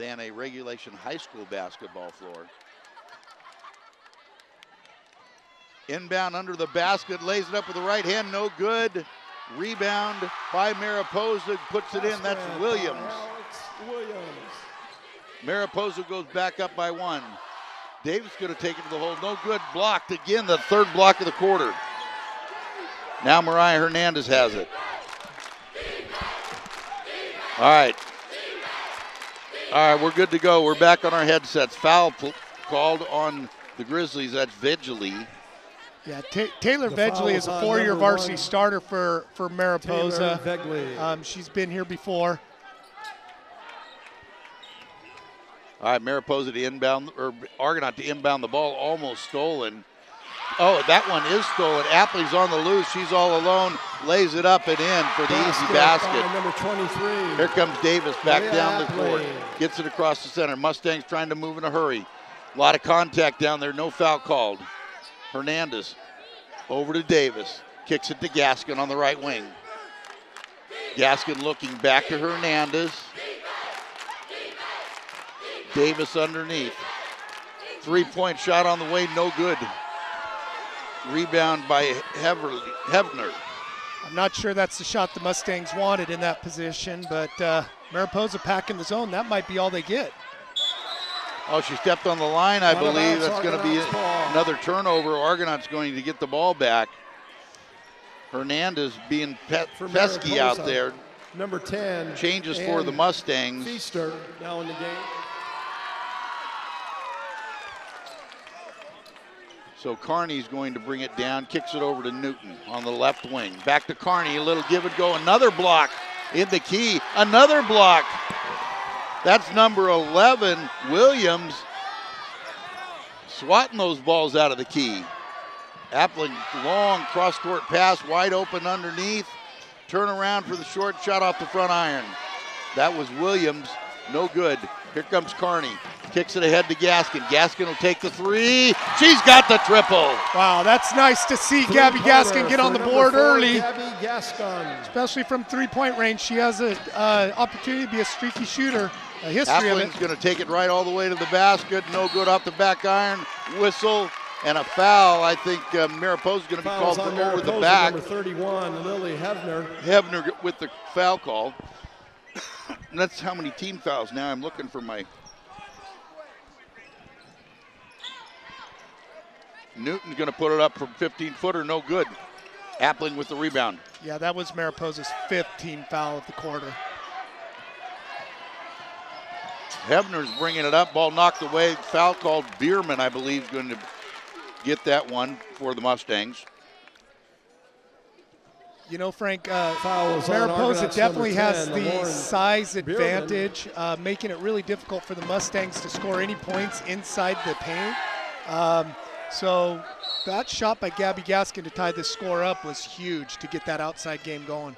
than a regulation high school basketball floor. Inbound under the basket, lays it up with the right hand, no good. Rebound by Mariposa, puts it in, that's Williams. Mariposa goes back up by 1. Davis gonna take it to the hole, no good, blocked again, the third block of the quarter. Now Mariah Hernandez has it. All right, we're good to go. We're back on our headsets. Foul called on the Grizzlies, that's Vigili. Yeah, Taylor Vegley is a 4-year varsity starter for Mariposa. She's been here before. All right, Mariposa to inbound, or Argonaut to inbound the ball, almost stolen. Oh, that one is stolen. Apley's on the loose. She's all alone. Lays it up and in for the easy basket. Number 23. Here comes Davis back down the court. Gets it across the center. Mustangs trying to move in a hurry. A lot of contact down there. No foul called. Hernandez over to Davis. Kicks it to Gaskin on the right wing. Gaskin looking back to Hernandez. Davis underneath. Three-point shot on the way, no good. Rebound by Hebner. I'm not sure that's the shot the Mustangs wanted in that position, but Mariposa packing the zone. That might be all they get. Oh, she stepped on the line, I believe. That's going to be another turnover. Argonaut's going to get the ball back. Hernandez being pesky out there. Number 10. Changes for the Mustangs. Feaster now in the game. So Carney's going to bring it down, kicks it over to Newton on the left wing. Back to Carney, a little give and go. Another block in the key, another block. That's number 11, Williams, swatting those balls out of the key. Appling, long cross-court pass, wide open underneath. Turn around for the short shot off the front iron. That was Williams, no good. Here comes Carney. Kicks it ahead to Gaskin. Gaskin will take the three. She's got the triple. Wow, that's nice to see Gabby Gaskin get on the board early. Gabby Gaskin. Especially from three-point range. She has an opportunity to be a streaky shooter. A history of it. Appling's going to take it right all the way to the basket. No good off the back iron. Whistle and a foul. I think Mariposa's going to be called for over the back. Number 31, Lily Hebner. Hebner with the foul call. That's how many team fouls now. I'm looking for my... Newton's going to put it up from 15-footer, no good. Appling with the rebound. Yeah, that was Mariposa's 5th team foul of the quarter. Hebner's bringing it up, ball knocked away. Foul called. Bierman, I believe, is going to get that one for the Mustangs. You know, Frank, Mariposa definitely has the size advantage, making it really difficult for the Mustangs to score any points inside the paint. So that shot by Gabby Gaskin to tie this score up was huge to get that outside game going.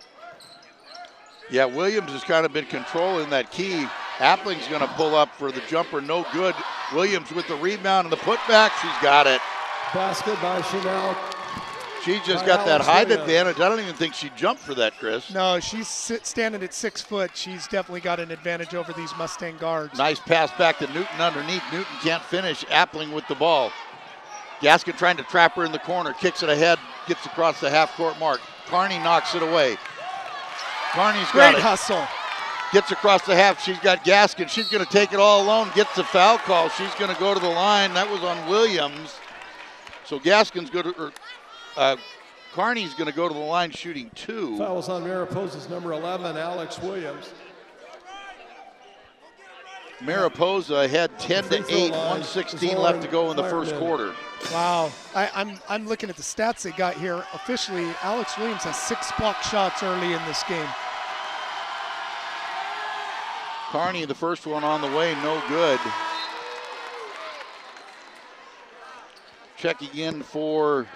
Yeah, Williams has kind of been controlling that key. Appling's going to pull up for the jumper, no good. Williams with the rebound and the putback, she's got it. Basket by Chanel. She just got that height advantage. I don't even think she jumped for that, Chris. No, she's standing at 6 foot. She's definitely got an advantage over these Mustang guards. Nice pass back to Newton underneath. Newton can't finish. Appling with the ball. Gaskin trying to trap her in the corner. Kicks it ahead. Gets across the half-court mark. Carney knocks it away. Carney's got it. Great hustle. Gets across the half. She's got Gaskin. She's going to take it all alone. Gets the foul call. She's going to go to the line. That was on Williams. So Gaskin's going to... Carney's going to go to the line shooting 2. Fouls on Mariposa's number 11, Alex Williams. Mariposa had 10-8, 1:16 left to go in the first quarter. Wow, I'm looking at the stats they got here. Officially, Alex Williams has 6 block shots early in this game. Carney, the first one on the way, no good. Checking in for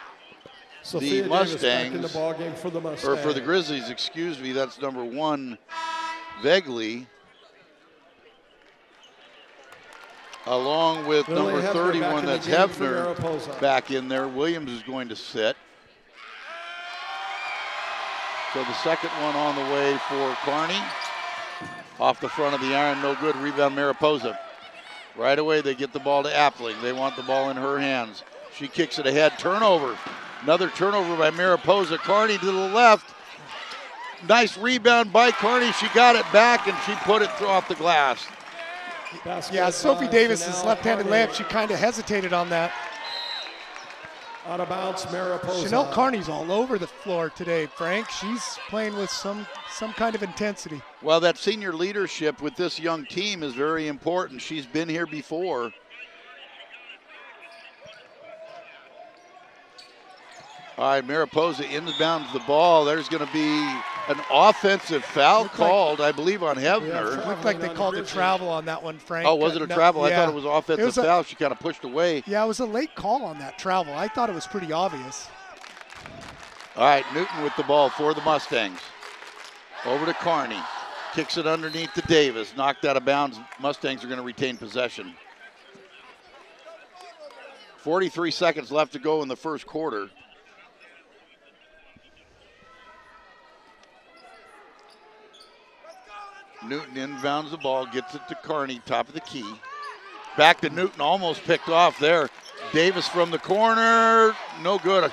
the Mustangs, in the ball game for the Mustangs. or for the Grizzlies, excuse me. That's number 1, Vegley, along with number 31. That's Hebner back in there. Williams is going to sit. So the second one on the way for Carney. Off the front of the iron, no good. Rebound Mariposa. Right away, they get the ball to Appling. They want the ball in her hands. She kicks it ahead. Turnover. Another turnover by Mariposa. Carney to the left. Nice rebound by Carney. She got it back, and she put it off the glass. Yeah, Sophie Davis's left-handed layup, she kind of hesitated on that. Out of bounds, Mariposa. Chanel Carney's all over the floor today, Frank. She's playing with some kind of intensity. Well, that senior leadership with this young team is very important. She's been here before. All right, Mariposa inbounds the ball. There's going to be an offensive foul called, I believe, on Hevner. It looked like they called a travel on that one, Frank. Oh, was it a travel? I thought it was offensive foul. She kind of pushed away. Yeah, it was a late call on that travel. I thought it was pretty obvious. All right, Newton with the ball for the Mustangs. Over to Carney. Kicks it underneath to Davis. Knocked out of bounds. Mustangs are going to retain possession. 43 seconds left to go in the first quarter. Newton inbounds the ball, gets it to Carney, top of the key. Back to Newton, almost picked off there. Davis from the corner, no good.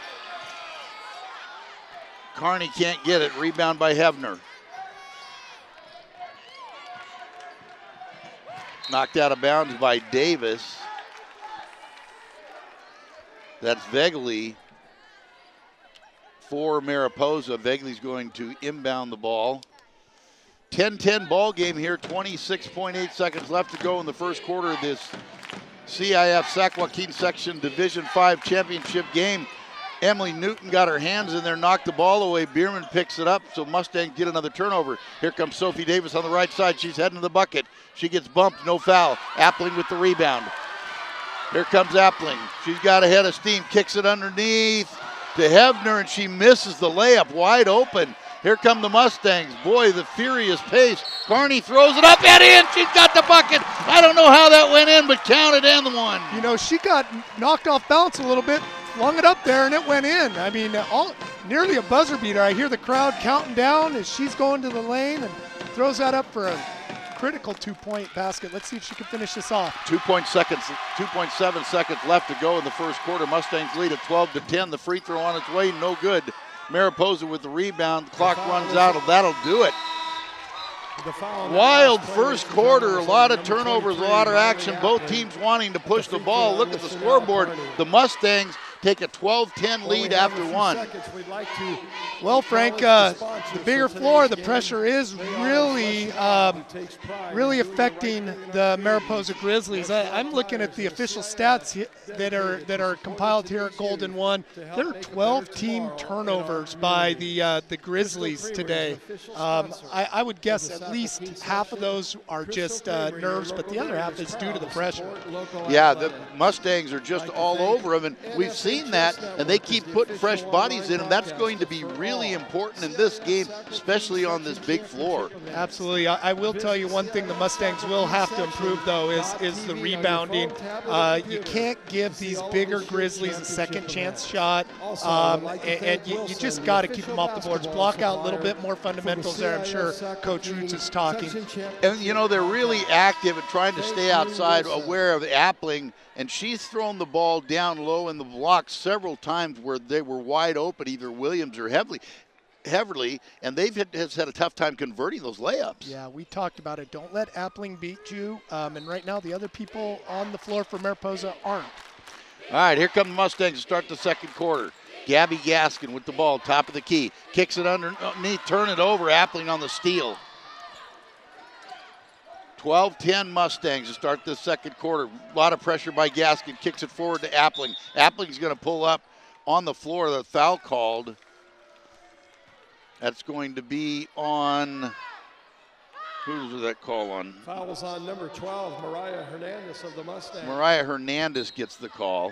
Carney can't get it, rebound by Hevner. Knocked out of bounds by Davis. That's Vegley for Mariposa. Vegley's going to inbound the ball. 10-10 ball game here, 26.8 seconds left to go in the first quarter of this CIF Sac Joaquin Section Division 5 championship game. Emily Newton got her hands in there, knocked the ball away. Bierman picks it up, so Mustangs get another turnover. Here comes Sophie Davis on the right side. She's heading to the bucket. She gets bumped, no foul. Appling with the rebound. Here comes Appling. She's got a head of steam, kicks it underneath to Hevner, and she misses the layup, wide open. Here come the Mustangs. Boy, the furious pace. Carney throws it up and in. She's got the bucket. I don't know how that went in, but counted and the one. You know, she got knocked off balance a little bit, flung it up there, and it went in. I mean, nearly a buzzer beater. I hear the crowd counting down as she's going to the lane and throws that up for a critical two-point basket. Let's see if she can finish this off. 2.7 seconds left to go in the first quarter. Mustangs lead at 12-10. The free throw on its way, no good. Mariposa with the rebound. The clock runs out. That'll do it. Wild first quarter. A lot of turnovers, a lot of action. Both teams wanting to push the ball. Look at the scoreboard. The Mustangs take a 12-10 lead after one. Well, Frank, the bigger floor, the pressure is really affecting the Mariposa Grizzlies. I'm looking at the official stats that are compiled here at Golden One. There are 12 team turnovers by the Grizzlies today. I would guess at least half of those are just nerves, but the other half is due to the pressure. Yeah, the Mustangs are just all over them, and we've seen that, and they keep putting fresh bodies in them. That's going to be really important in this game, especially on this big floor. Absolutely. I will tell you one thing the Mustangs will have to improve, though, is the rebounding. You can't give these bigger Grizzlies a second chance shot, and you just got to keep them off the boards. Block out a little bit more fundamentals there. I'm sure Coach Roots is talking. And, you know, they're really active and trying to stay outside, aware of Appling, and she's thrown the ball down low in the block several times where they were wide open, either Williams or Heverly, and they've had a tough time converting those layups. Yeah, we talked about it. Don't let Appling beat you, and right now the other people on the floor for Mariposa aren't. All right, here come the Mustangs to start the second quarter. Gabby Gaskin with the ball, top of the key. Kicks it underneath, turn it over, Appling on the steal. 12-10 Mustangs to start this second quarter. A lot of pressure by Gaskin. Kicks it forward to Appling. Appling's going to pull up on the floor. The foul called. That's going to be on, who's that call on? Foul was on number 12, Mariah Hernandez of the Mustangs. Mariah Hernandez gets the call.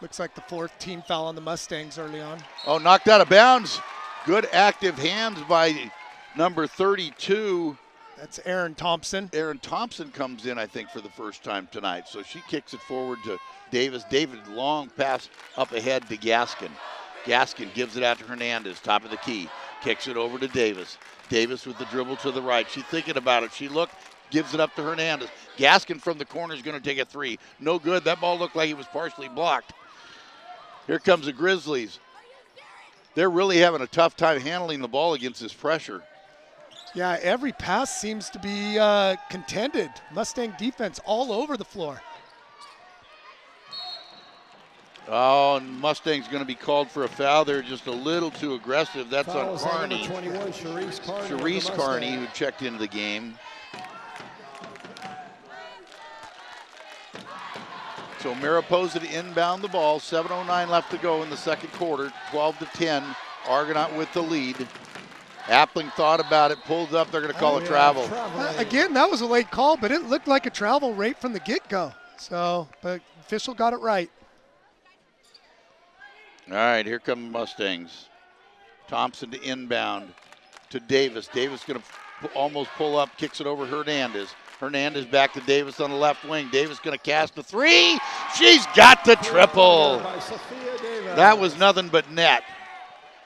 Looks like the fourth team foul on the Mustangs early on. Oh, knocked out of bounds. Good active hands by number 32. That's Aaron Thompson. Aaron Thompson comes in, I think, for the first time tonight. So she kicks it forward to Davis. David, long pass up ahead to Gaskin. Gaskin gives it out to Hernandez, top of the key. Kicks it over to Davis. Davis with the dribble to the right. She's thinking about it. She looked, gives it up to Hernandez. Gaskin from the corner is going to take a three. No good. That ball looked like it was partially blocked. Here comes the Grizzlies. They're really having a tough time handling the ball against this pressure. Yeah, every pass seems to be contended. Mustang defense all over the floor. Oh, and Mustang's going to be called for a foul. They're just a little too aggressive. That's on Carney. Sharice Carney, who checked into the game. So Mariposa to inbound the ball. 7:09 left to go in the second quarter. 12-10. Argonaut with the lead. Appling thought about it, pulled up. They're going to call a travel. Again, that was a late call, but it looked like a travel right from the get-go. So, but official got it right. All right, here come the Mustangs. Thompson to inbound to Davis. Davis going to almost pull up, kicks it over Hernandez. Hernandez back to Davis on the left wing. Davis going to cast a three. She's got the triple. That was nothing but net.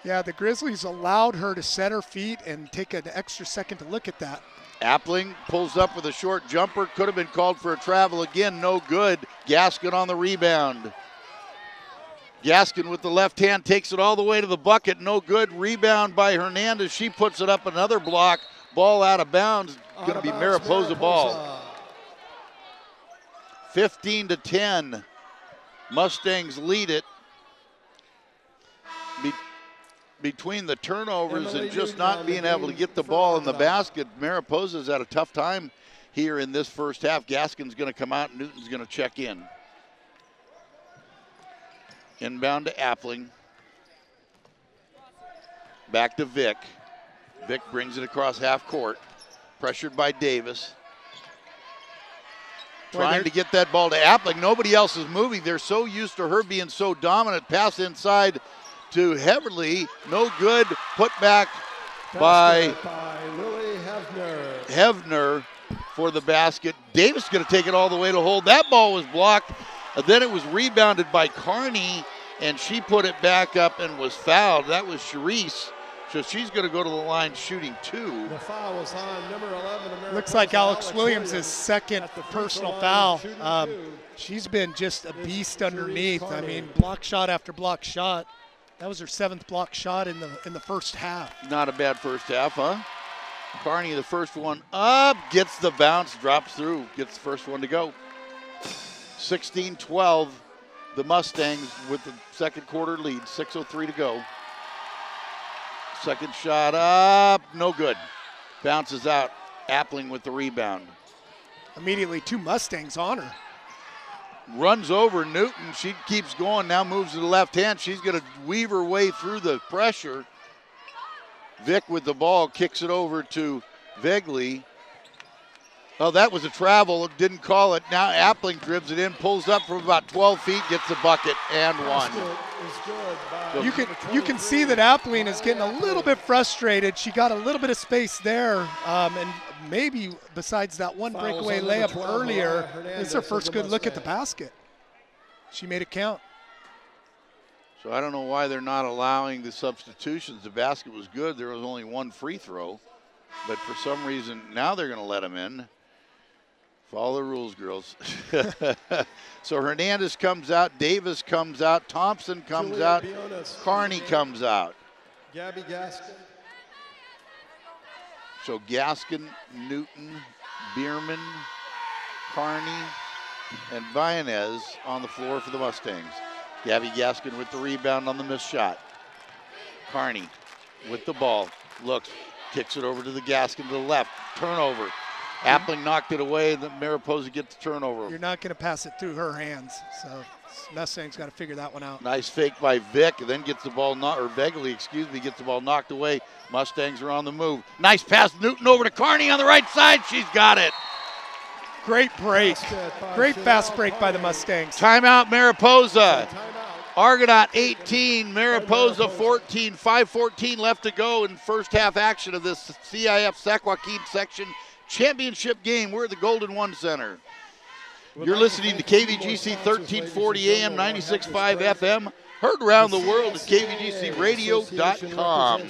Yeah, the Grizzlies allowed her to set her feet and take an extra second to look at that. Appling pulls up with a short jumper. Could have been called for a travel again. No good. Gaskin on the rebound. Gaskin with the left hand takes it all the way to the bucket. No good. Rebound by Hernandez. She puts it up another block. Ball out of bounds. Going to be Mariposa ball. 15-10. Mustangs lead it. Between the turnovers and just not being able to get the ball in the basket, Mariposa's had a tough time here in this first half. Gaskin's going to come out. Newton's going to check in. Inbound to Appling. Back to Vick. Vick brings it across half court. Pressured by Davis. Trying to get that ball to Appling. Nobody else is moving. They're so used to her being so dominant. Pass inside to Heverly. No good. Put back by Lily Hevner for the basket. Davis going to take it all the way to hold. That ball was blocked. Then it was rebounded by Carney, and she put it back up and was fouled. That was Sharice. So she's going to go to the line shooting two. The foul was on number 11. Looks like Alex Williams' second personal foul. She's been just a beast underneath. I mean, block shot after block shot. That was her 7th block shot in the first half. Not a bad first half, huh? Carney, the first one up, gets the bounce, drops through, gets the first one to go. 16-12, the Mustangs with the second quarter lead. 6:03 to go. Second shot up, no good. Bounces out. Appling with the rebound. Immediately 2 Mustangs on her. Runs over Newton. She keeps going. Now moves to the left hand. She's going to weave her way through the pressure. Vick with the ball kicks it over to Vegley. Oh, that was a travel. Didn't call it. Now Appling dribbles it in, pulls up from about 12 feet, gets the bucket, and one. So you can see that Appling is getting a little bit frustrated. She got a little bit of space there, and maybe besides that one breakaway layup earlier, it's her first good look at the basket. She made it count. So I don't know why they're not allowing the substitutions. The basket was good. There was only one free throw. But for some reason, now they're going to let them in. Follow the rules, girls. So Hernandez comes out. Davis comes out. Thompson comes out. Carney comes out. Gabby Gaskin. So Gaskin, Newton, Bierman, Carney, and Vianez on the floor for the Mustangs. Gabby Gaskin with the rebound on the missed shot. Carney with the ball. Looks, kicks it over to the Gaskin to the left. Turnover. Appling knocked it away, and then Mariposa gets the turnover. You're not going to pass it through her hands, so Mustang's got to figure that one out. Nice fake by Vick, and then gets the ball, or Vegley, excuse me, gets the ball knocked away. Mustangs are on the move. Nice pass, Newton over to Carney on the right side. She's got it. Great break. Great fast break by the Mustangs. Timeout, Mariposa. Argonaut 18, Mariposa 14, 5:14 left to go in first half action of this CIF Sac Joaquin section championship game. We're at the Golden One Center. You're listening to KVGC 1340 AM, 96.5 FM. Heard around the world at kvgcradio.com.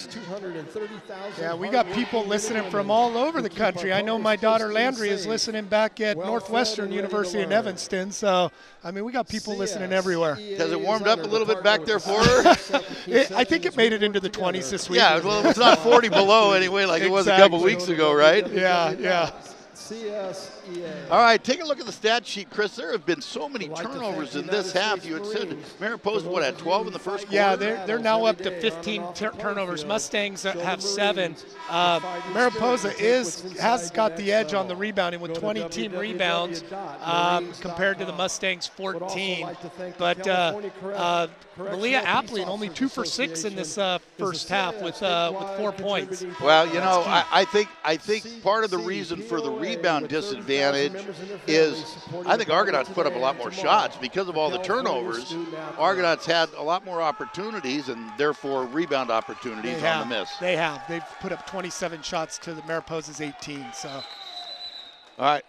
Yeah, we got people listening from all over the country. I know my daughter Landry is listening back at Northwestern University in Evanston. So, I mean, we got people listening everywhere. Has it warmed up a little bit back there for her? I think it made it into the 20s this week. Yeah, well, it's not 40 below anyway like it was a couple weeks ago, right? Yeah, yeah. All right, take a look at the stat sheet, Chris. There have been so many turnovers in this half. You had said Mariposa, what, had 12 in the first quarter? Yeah, they're now up to 15 turnovers. Mustangs have 7. Mariposa has got the edge on the rebounding with 20 team rebounds compared to the Mustangs' 14. But Malia Appling only 2 for 6 in this first half with 4 points. Well, you know, I think part of the reason for the rebound disadvantage is I think Argonauts put up a lot more shots because of all the turnovers. Argonauts had a lot more opportunities and therefore rebound opportunities on the miss. They have. They've put up 27 shots to the Mariposa's 18. So, all right.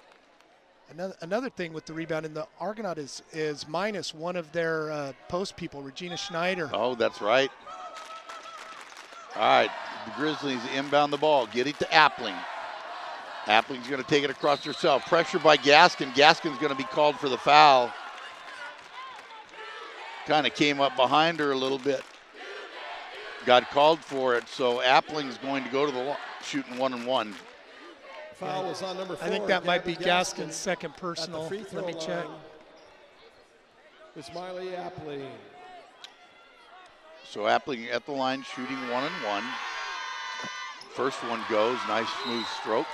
Another thing with the rebound, and the Argonaut is minus one of their post people, Regina Schneider. Oh, that's right. All right, the Grizzlies inbound the ball, get it to Appling. Appling's going to take it across herself. Pressure by Gaskin. Gaskin's going to be called for the foul. Kind of came up behind her a little bit. Got called for it, so Appling's going to go to the shooting 1-and-1. Foul was on number 4. I think that might be Gaskin's second personal. Let me check. It's Miley Appling. So Appling at the line shooting 1-and-1. First one goes, nice smooth stroke.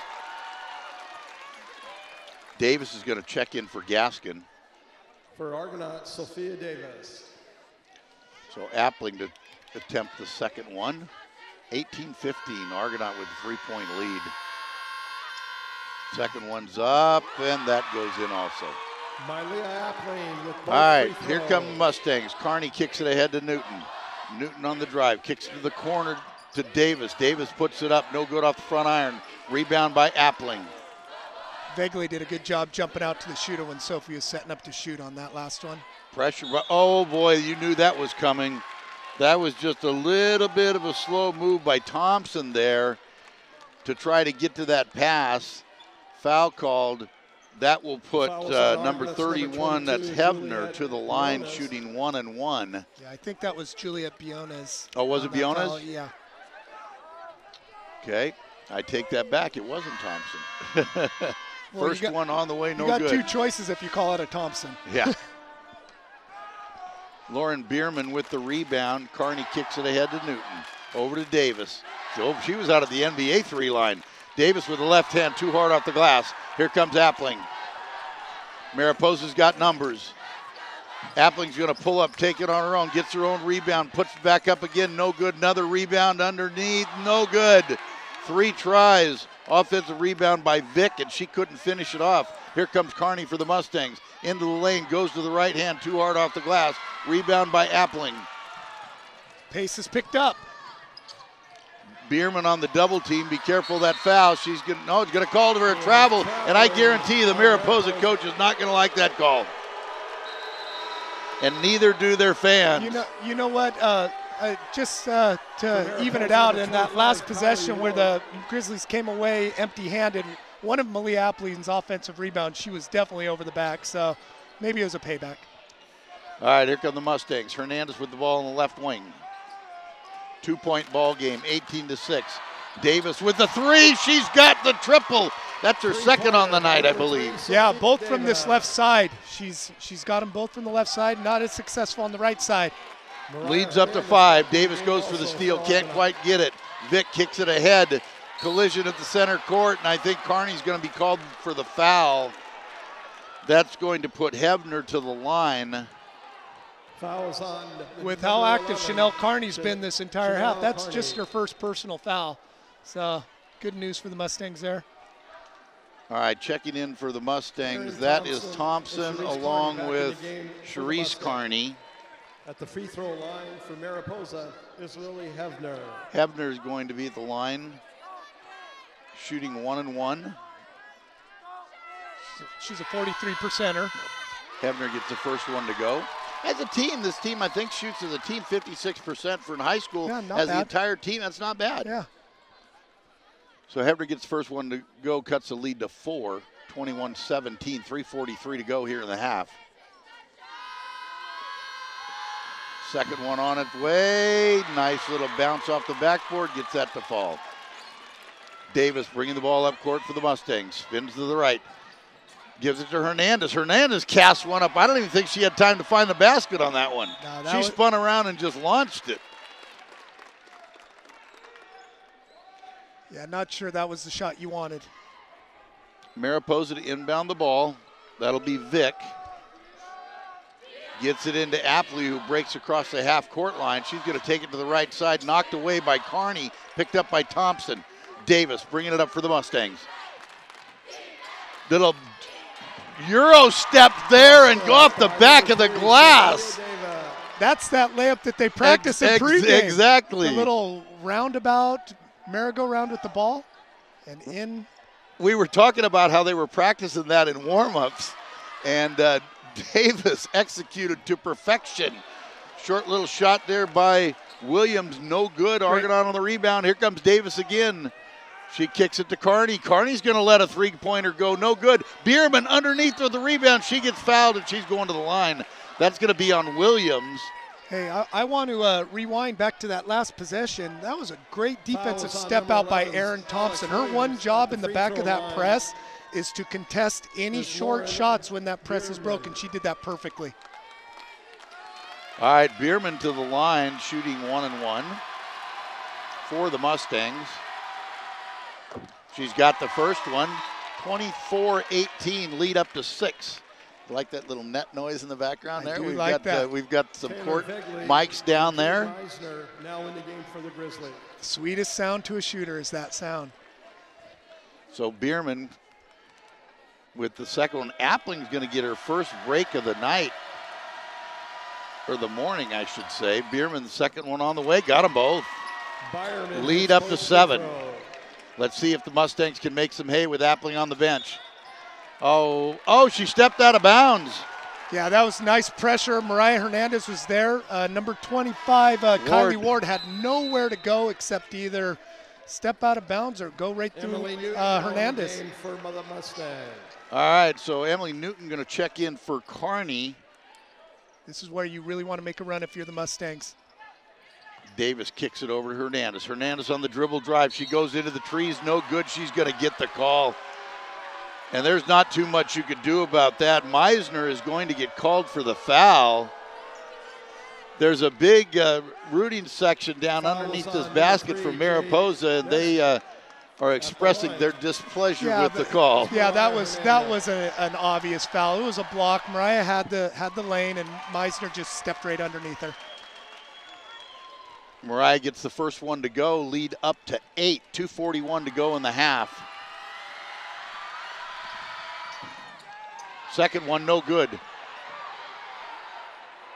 Davis is going to check in for Gaskin. For Argonaut, Sophia Davis. So Appling to attempt the second one. 18-15, Argonaut with a 3-point lead. Second one's up, and that goes in also. Mylea Appling with both. All right, here come the Mustangs. Carney kicks it ahead to Newton. Newton on the drive, kicks to the corner to Davis. Davis puts it up, no good off the front iron. Rebound by Appling. Vegley did a good job jumping out to the shooter when Sophie was setting up to shoot on that last one. Pressure, oh boy, you knew that was coming. That was just a little bit of a slow move by Thompson there to try to get to that pass. Foul called. That will put number 31, that's Hebner, to the line shooting 1-and-1. Yeah, I think that was Juliet Biona's. Oh, was it Biona's? Foul. Yeah. Okay, I take that back. It wasn't Thompson. Well, First one on the way, no good. good. You got 2 choices if you call it a Thompson. Yeah. Lauren Bierman with the rebound. Carney kicks it ahead to Newton. Over to Davis. So she was out of the NBA 3 line. Davis with the left hand, too hard off the glass. Here comes Appling. Mariposa's got numbers. Appling's going to pull up, take it on her own, gets her own rebound, puts it back up again, no good. Another rebound underneath, no good. 3 tries. Offensive rebound by Vick, and she couldn't finish it off. Here comes Carney for the Mustangs. Into the lane, goes to the right hand, too hard off the glass. Rebound by Appling. Pace is picked up. Bierman on the double team. Be careful of that foul. It's going to call for a travel, and I guarantee the Mariposa coach is not going to like that call. And neither do their fans. You know what? Just to even it out, in that last possession where the Grizzlies came away empty-handed, one of Malia Appling's offensive rebounds, she was definitely over the back, so maybe it was a payback. All right, here come the Mustangs. Hernandez with the ball in the left wing. 2-point ball game, 18-6. Davis with the 3. She's got the triple. That's her second on the night, I believe. Yeah, both from this left side. She's got them both from the left side, not as successful on the right side. Leads up to 5. Davis goes for the steal, can't quite get it. Vick kicks it ahead. Collision at the center court, and I think Carney's going to be called for the foul. That's going to put Hebner to the line. Fouls on. With how active Chanel Carney's been this entire half, that's just her first personal foul. So good news for the Mustangs there. All right, checking in for the Mustangs, that is Thompson along with Sharice Carney. At the free throw line for Mariposa is Lily Hebner. Hebner is going to be at the line, shooting 1-and-1. She's a 43%er. Hebner gets the first one to go. As a team, this team, I think, shoots as a team 56% for in high school. Yeah, not as bad. the entire team, that's not bad. Yeah. So Hebner gets the first one to go, cuts the lead to 4, 21-17, 3:43 to go here in the half. Second one on its way. Nice little bounce off the backboard, gets that to fall. Davis bringing the ball up court for the Mustangs. Spins to the right. Gives it to Hernandez. Hernandez casts one up. I don't even think she had time to find the basket on that one. No, she spun around and just launched it. Yeah, not sure that was the shot you wanted. Mariposa to inbound the ball. That'll be Vick. Gets it into Apley, who breaks across the half-court line. She's going to take it to the right side. Knocked away by Carney. Picked up by Thompson. Davis bringing it up for the Mustangs. Little Euro step there and go off the back of the glass. That's that layup that they practice in pregame. Exactly. The little roundabout, merry-go-round with the ball and in. We were talking about how they were practicing that in warm-ups, and Davis executed to perfection. Short little shot there by Williams, no good. Argonaut on the rebound. Here comes Davis again. She kicks it to Carney. Carney's going to let a three-pointer go. No good. Bierman underneath with the rebound. She gets fouled, and she's going to the line. That's going to be on Williams. Hey, I want to rewind back to that last possession. That was a great defensive step out by Aaron Thompson. Her one job in the back of that press is to contest any short shots when that press is broken. She did that perfectly. All right, Bierman to the line, shooting 1-1 for the Mustangs. She's got the first one, 24-18, lead up to 6. Like that little net noise in the background there? We've got some court mics down there. Now in the game for the Grizzlies. Sweetest sound to a shooter is that sound. So Bierman with the second one. Appling's going to get her first break of the night, or the morning, I should say. Bierman, the second one on the way, got them both. Lead up to 7. Let's see if the Mustangs can make some hay with Appling on the bench. Oh, she stepped out of bounds. Yeah, that was nice pressure. Mariah Hernandez was there. Number 25, Kylie Ward, had nowhere to go except either step out of bounds or go right through Hernandez. All right, so Emily Newton going to check in for Carney. This is where you really want to make a run if you're the Mustangs. Davis kicks it over to Hernandez. Hernandez on the dribble drive. She goes into the trees. No good. She's going to get the call. And there's not too much you could do about that. Meisner is going to get called for the foul. There's a big rooting section down underneath this basket for Mariposa, and they are expressing their displeasure with the call. Yeah, that was an obvious foul. It was a block. Mariah had the lane, and Meisner just stepped right underneath her. Mariah gets the first one to go, lead up to 8, 2:41 to go in the half. Second one, no good.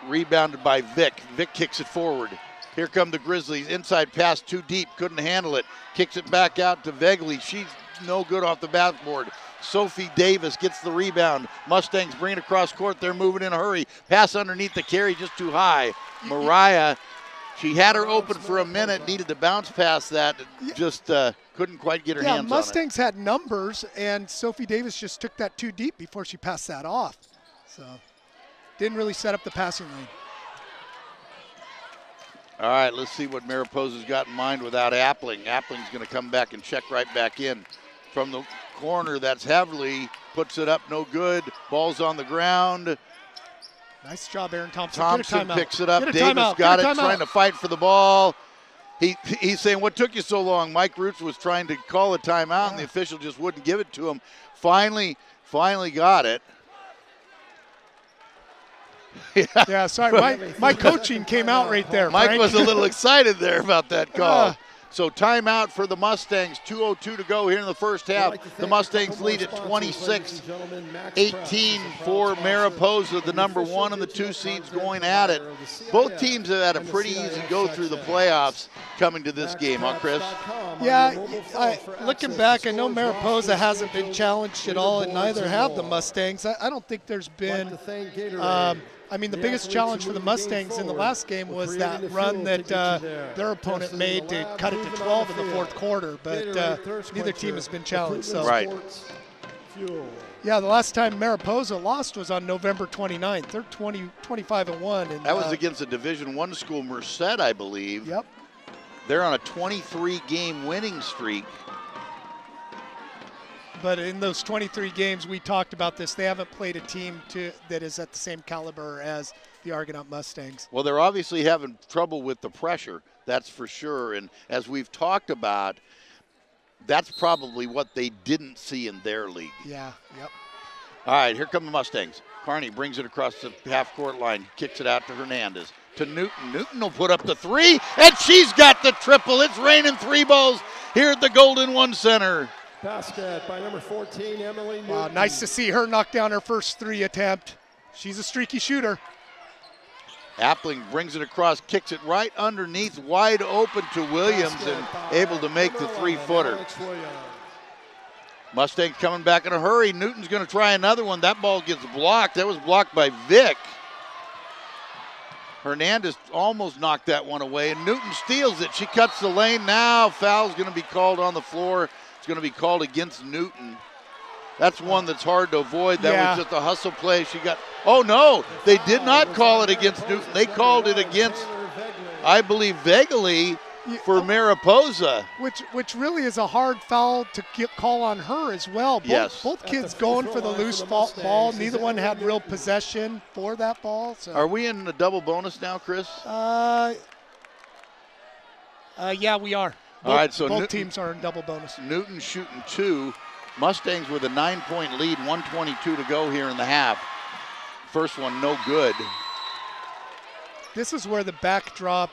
Rebounded by Vick. Vick kicks it forward. Here come the Grizzlies. Inside pass too deep, couldn't handle it. Kicks it back out to Vegley. She's no good off the backboard. Sophie Davis gets the rebound. Mustangs bring it across court. They're moving in a hurry. Pass underneath the carry, just too high. Mariah, she had her open for a minute, needed to bounce past that, just couldn't quite get her hands on it. Mustangs had numbers, and Sophie Davis just took that too deep before she passed that off. So didn't really set up the passing lane. All right, let's see what Mariposa's got in mind without Appling. Appling's going to come back and check right back in. From the corner, that's Heavily, puts it up, no good. Ball's on the ground. Nice job, Aaron Thompson. Thompson picks it up. Davis got it, trying to fight for the ball. He's saying, what took you so long? Mike Roots was trying to call a timeout, and the official just wouldn't give it to him. Finally got it. Yeah, sorry. My coaching came out right there. Mike Frank was a little excited there about that call. So timeout for the Mustangs. 2:02 to go here in the first half. The Mustangs lead at 26-18 for Mariposa, the number 1 and the 2 seeds going at it. Both teams have had a pretty easy go through the playoffs coming to this game, huh, Chris? Yeah, looking back, I know Mariposa hasn't been challenged at all, and neither have the Mustangs. I don't think there's been I mean, the biggest challenge for the Mustangs in the last game was that run that their opponent made to cut it to 12 in the fourth quarter, but neither team has been challenged. So. Right. Yeah, the last time Mariposa lost was on November 29th. They're 25-1. And that was against a Division I school, Merced, I believe. Yep. They're on a 23-game winning streak. But in those 23 games, we talked about this, they haven't played a team that is at the same caliber as the Argonaut Mustangs. Well, they're obviously having trouble with the pressure, that's for sure. And as we've talked about, that's probably what they didn't see in their league. Yeah, yep. All right, here come the Mustangs. Carney brings it across the half-court line, kicks it out to Hernandez. To Newton. Newton will put up the 3, and she's got the triple. It's raining 3 balls here at the Golden One Center. Basket by number 14, Emily Newton. Wow, nice to see her knock down her first 3 attempt. She's a streaky shooter. Appling brings it across, kicks it right underneath, wide open to Williams, and able to make the 3-footer. Mustangs coming back in a hurry. Newton's going to try another one. That ball gets blocked. That was blocked by Vick. Hernandez almost knocked that one away, and Newton steals it. She cuts the lane. Now foul's going to be called on the floor. Going to be called against Newton. That's one that's hard to avoid. That was just a hustle play. She got, oh no, they did not call it against Newton. They called it against, I believe, Vegley for Mariposa. Which really is a hard foul to call on her as well. Both kids going for the loose ball. Neither one had real possession for that ball. So. Are we in the double bonus now, Chris? Yeah, we are. All right, so both teams are in double bonus. Newton shooting 2. Mustangs with a 9-point lead, 1:22 to go here in the half. First one, no good. This is where the backdrop,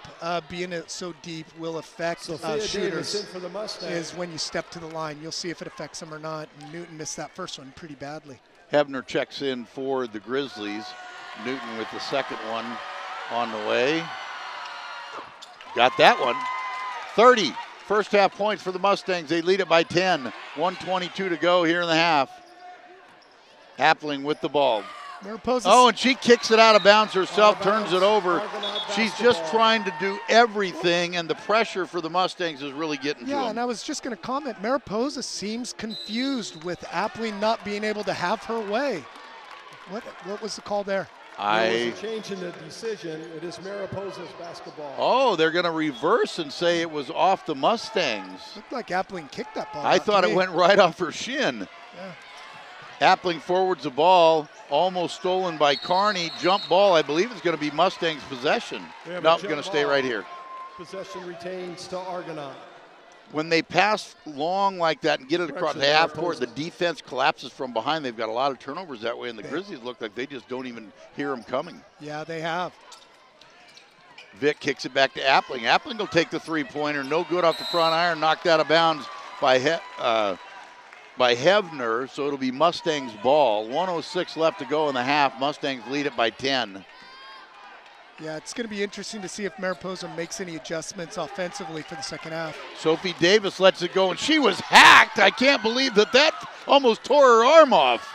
being so deep, will affect shooters. Is when you step to the line. You'll see if it affects them or not. And Newton missed that first one pretty badly. Hebner checks in for the Grizzlies. Newton with the second one on the way. Got that one. 30. First half points for the Mustangs. They lead it by 10. 1:22 to go here in the half. Appling with the ball. Oh, and she kicks it out of bounds herself, turns it over. She's just trying to do everything, and the pressure for the Mustangs is really getting to them. Yeah, and I was just going to comment, Mariposa seems confused with Appling not being able to have her way. What was the call there? There was a change in the decision. It is Mariposa's basketball. Oh, they're going to reverse and say it was off the Mustangs. Looked like Appling kicked that ball. I thought it went right off her shin. Yeah. Appling forwards the ball, almost stolen by Carney. Jump ball, I believe it's going to be Mustangs' possession. Nope, going to stay right here. Possession retains to Argonaut. When they pass long like that and get it across the half court, the defense collapses from behind. They've got a lot of turnovers that way, and the Grizzlies look like they just don't even hear them coming. Yeah, they have. Vick kicks it back to Appling. Appling will take the 3-pointer. No good off the front iron. Knocked out of bounds by Hebner, so it'll be Mustangs' ball. 1:06 left to go in the half. Mustangs lead it by 10. Yeah, it's going to be interesting to see if Mariposa makes any adjustments offensively for the second half. Sophie Davis lets it go, and she was hacked. I can't believe that almost tore her arm off.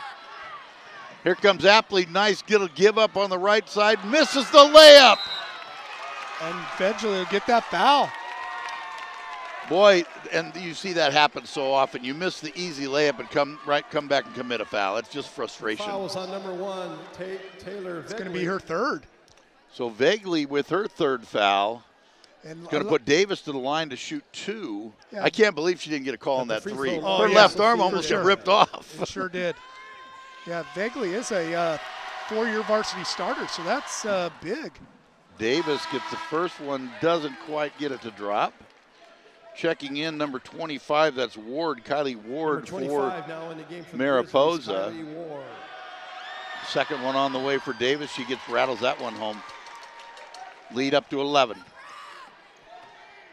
Here comes Appling. Nice give up on the right side. Misses the layup. And Vegley will get that foul. Boy, and you see that happen so often. You miss the easy layup and come back and commit a foul. It's just frustration. Foul was on number 1, Taylor Vegley. It's going to be her third. So Vegley with her third foul. And going to put Davis to the line to shoot 2. Yeah. I can't believe she didn't get a call on that 3. Her left arm almost got ripped off. It sure did. Yeah, Vegley is a 4-year varsity starter, so that's big. Davis gets the first one, doesn't quite get it to drop. Checking in, number 25, that's Ward, Kylie Ward for Mariposa. Second one on the way for Davis. She rattles that one home. Lead up to 11.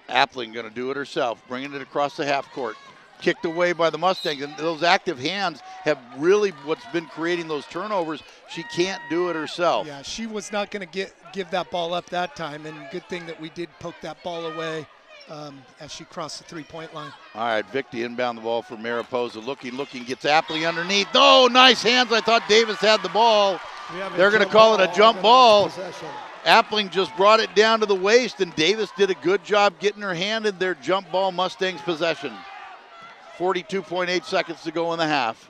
Appling going to do it herself, bringing it across the half court. Kicked away by the Mustangs, and those active hands have really what's been creating those turnovers. She can't do it herself. Yeah, she was not going to give that ball up that time, and good thing that we did poke that ball away as she crossed the three-point line. All right, Victor inbound the ball for Mariposa. Looking, gets Appling underneath. Oh, nice hands. I thought Davis had the ball. They're going to call it a jump ball. Appling just brought it down to the waist, and Davis did a good job getting her hand in their jump ball. Mustangs possession. 42.8 seconds to go in the half.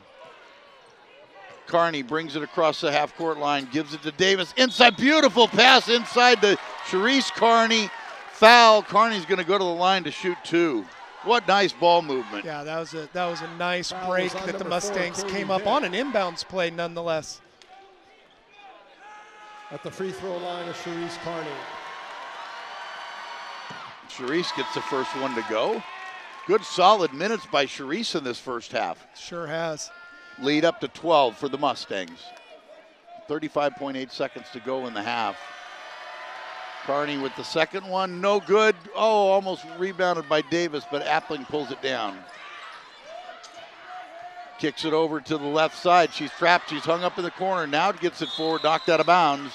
Carney brings it across the half-court line, gives it to Davis. Inside, beautiful pass inside to Charisse Carney. Foul. Carney's going to go to the line to shoot two. What nice ball movement. Yeah, that was a nice break that the Mustangs came up on, an inbounds play nonetheless. At the free throw line of Charisse Carney. Charisse gets the first one to go. Good solid minutes by Charisse in this first half. Sure has. Lead up to 12 for the Mustangs. 35.8 seconds to go in the half. Carney with the second one, no good. Oh, almost rebounded by Davis, but Appling pulls it down. Kicks it over to the left side. She's trapped, she's hung up in the corner. Now gets it forward, knocked out of bounds.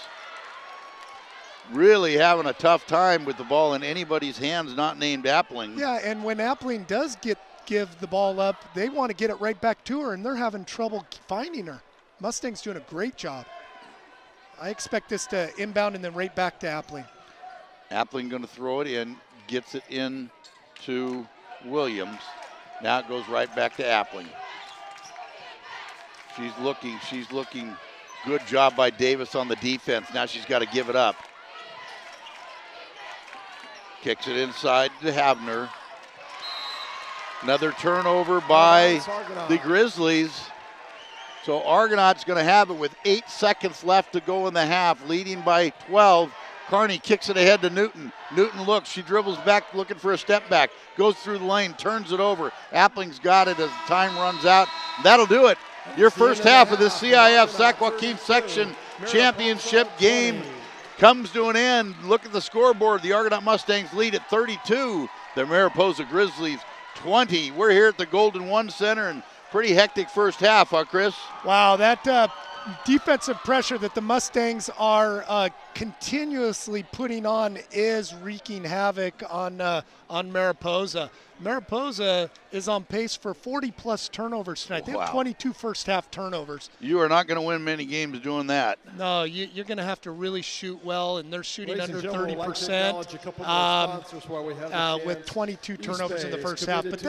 Really having a tough time with the ball in anybody's hands not named Appling. Yeah, and when Appling does give the ball up, they want to get it right back to her, and they're having trouble finding her. Mustang's doing a great job. I expect this to inbound and then right back to Appling. Appling going to throw it in, gets it in to Williams. Now it goes right back to Appling. She's looking. Good job by Davis on the defense. Now she's got to give it up. Kicks it inside to Havner. Another turnover by the Grizzlies. So Argonaut's going to have it with 8 seconds left to go in the half, leading by 12. Carney kicks it ahead to Newton. Newton looks, she dribbles back looking for a step back, goes through the lane, turns it over. Appling's got it as the time runs out. That'll do it. Your first half of this CIF Sac Joaquin Section Championship game comes to an end. Look at the scoreboard. The Argonaut Mustangs lead at 32. The Mariposa Grizzlies 20. We're here at the Golden One Center, and pretty hectic first half, huh, Chris? Wow, that defensive pressure that the Mustangs are continuously putting on is wreaking havoc on Mariposa. Mariposa is on pace for 40-plus turnovers tonight. They have 22 first-half turnovers. You are not going to win many games doing that. No, you're going to have to really shoot well, and they're shooting under 30% with 22 turnovers in the first half. But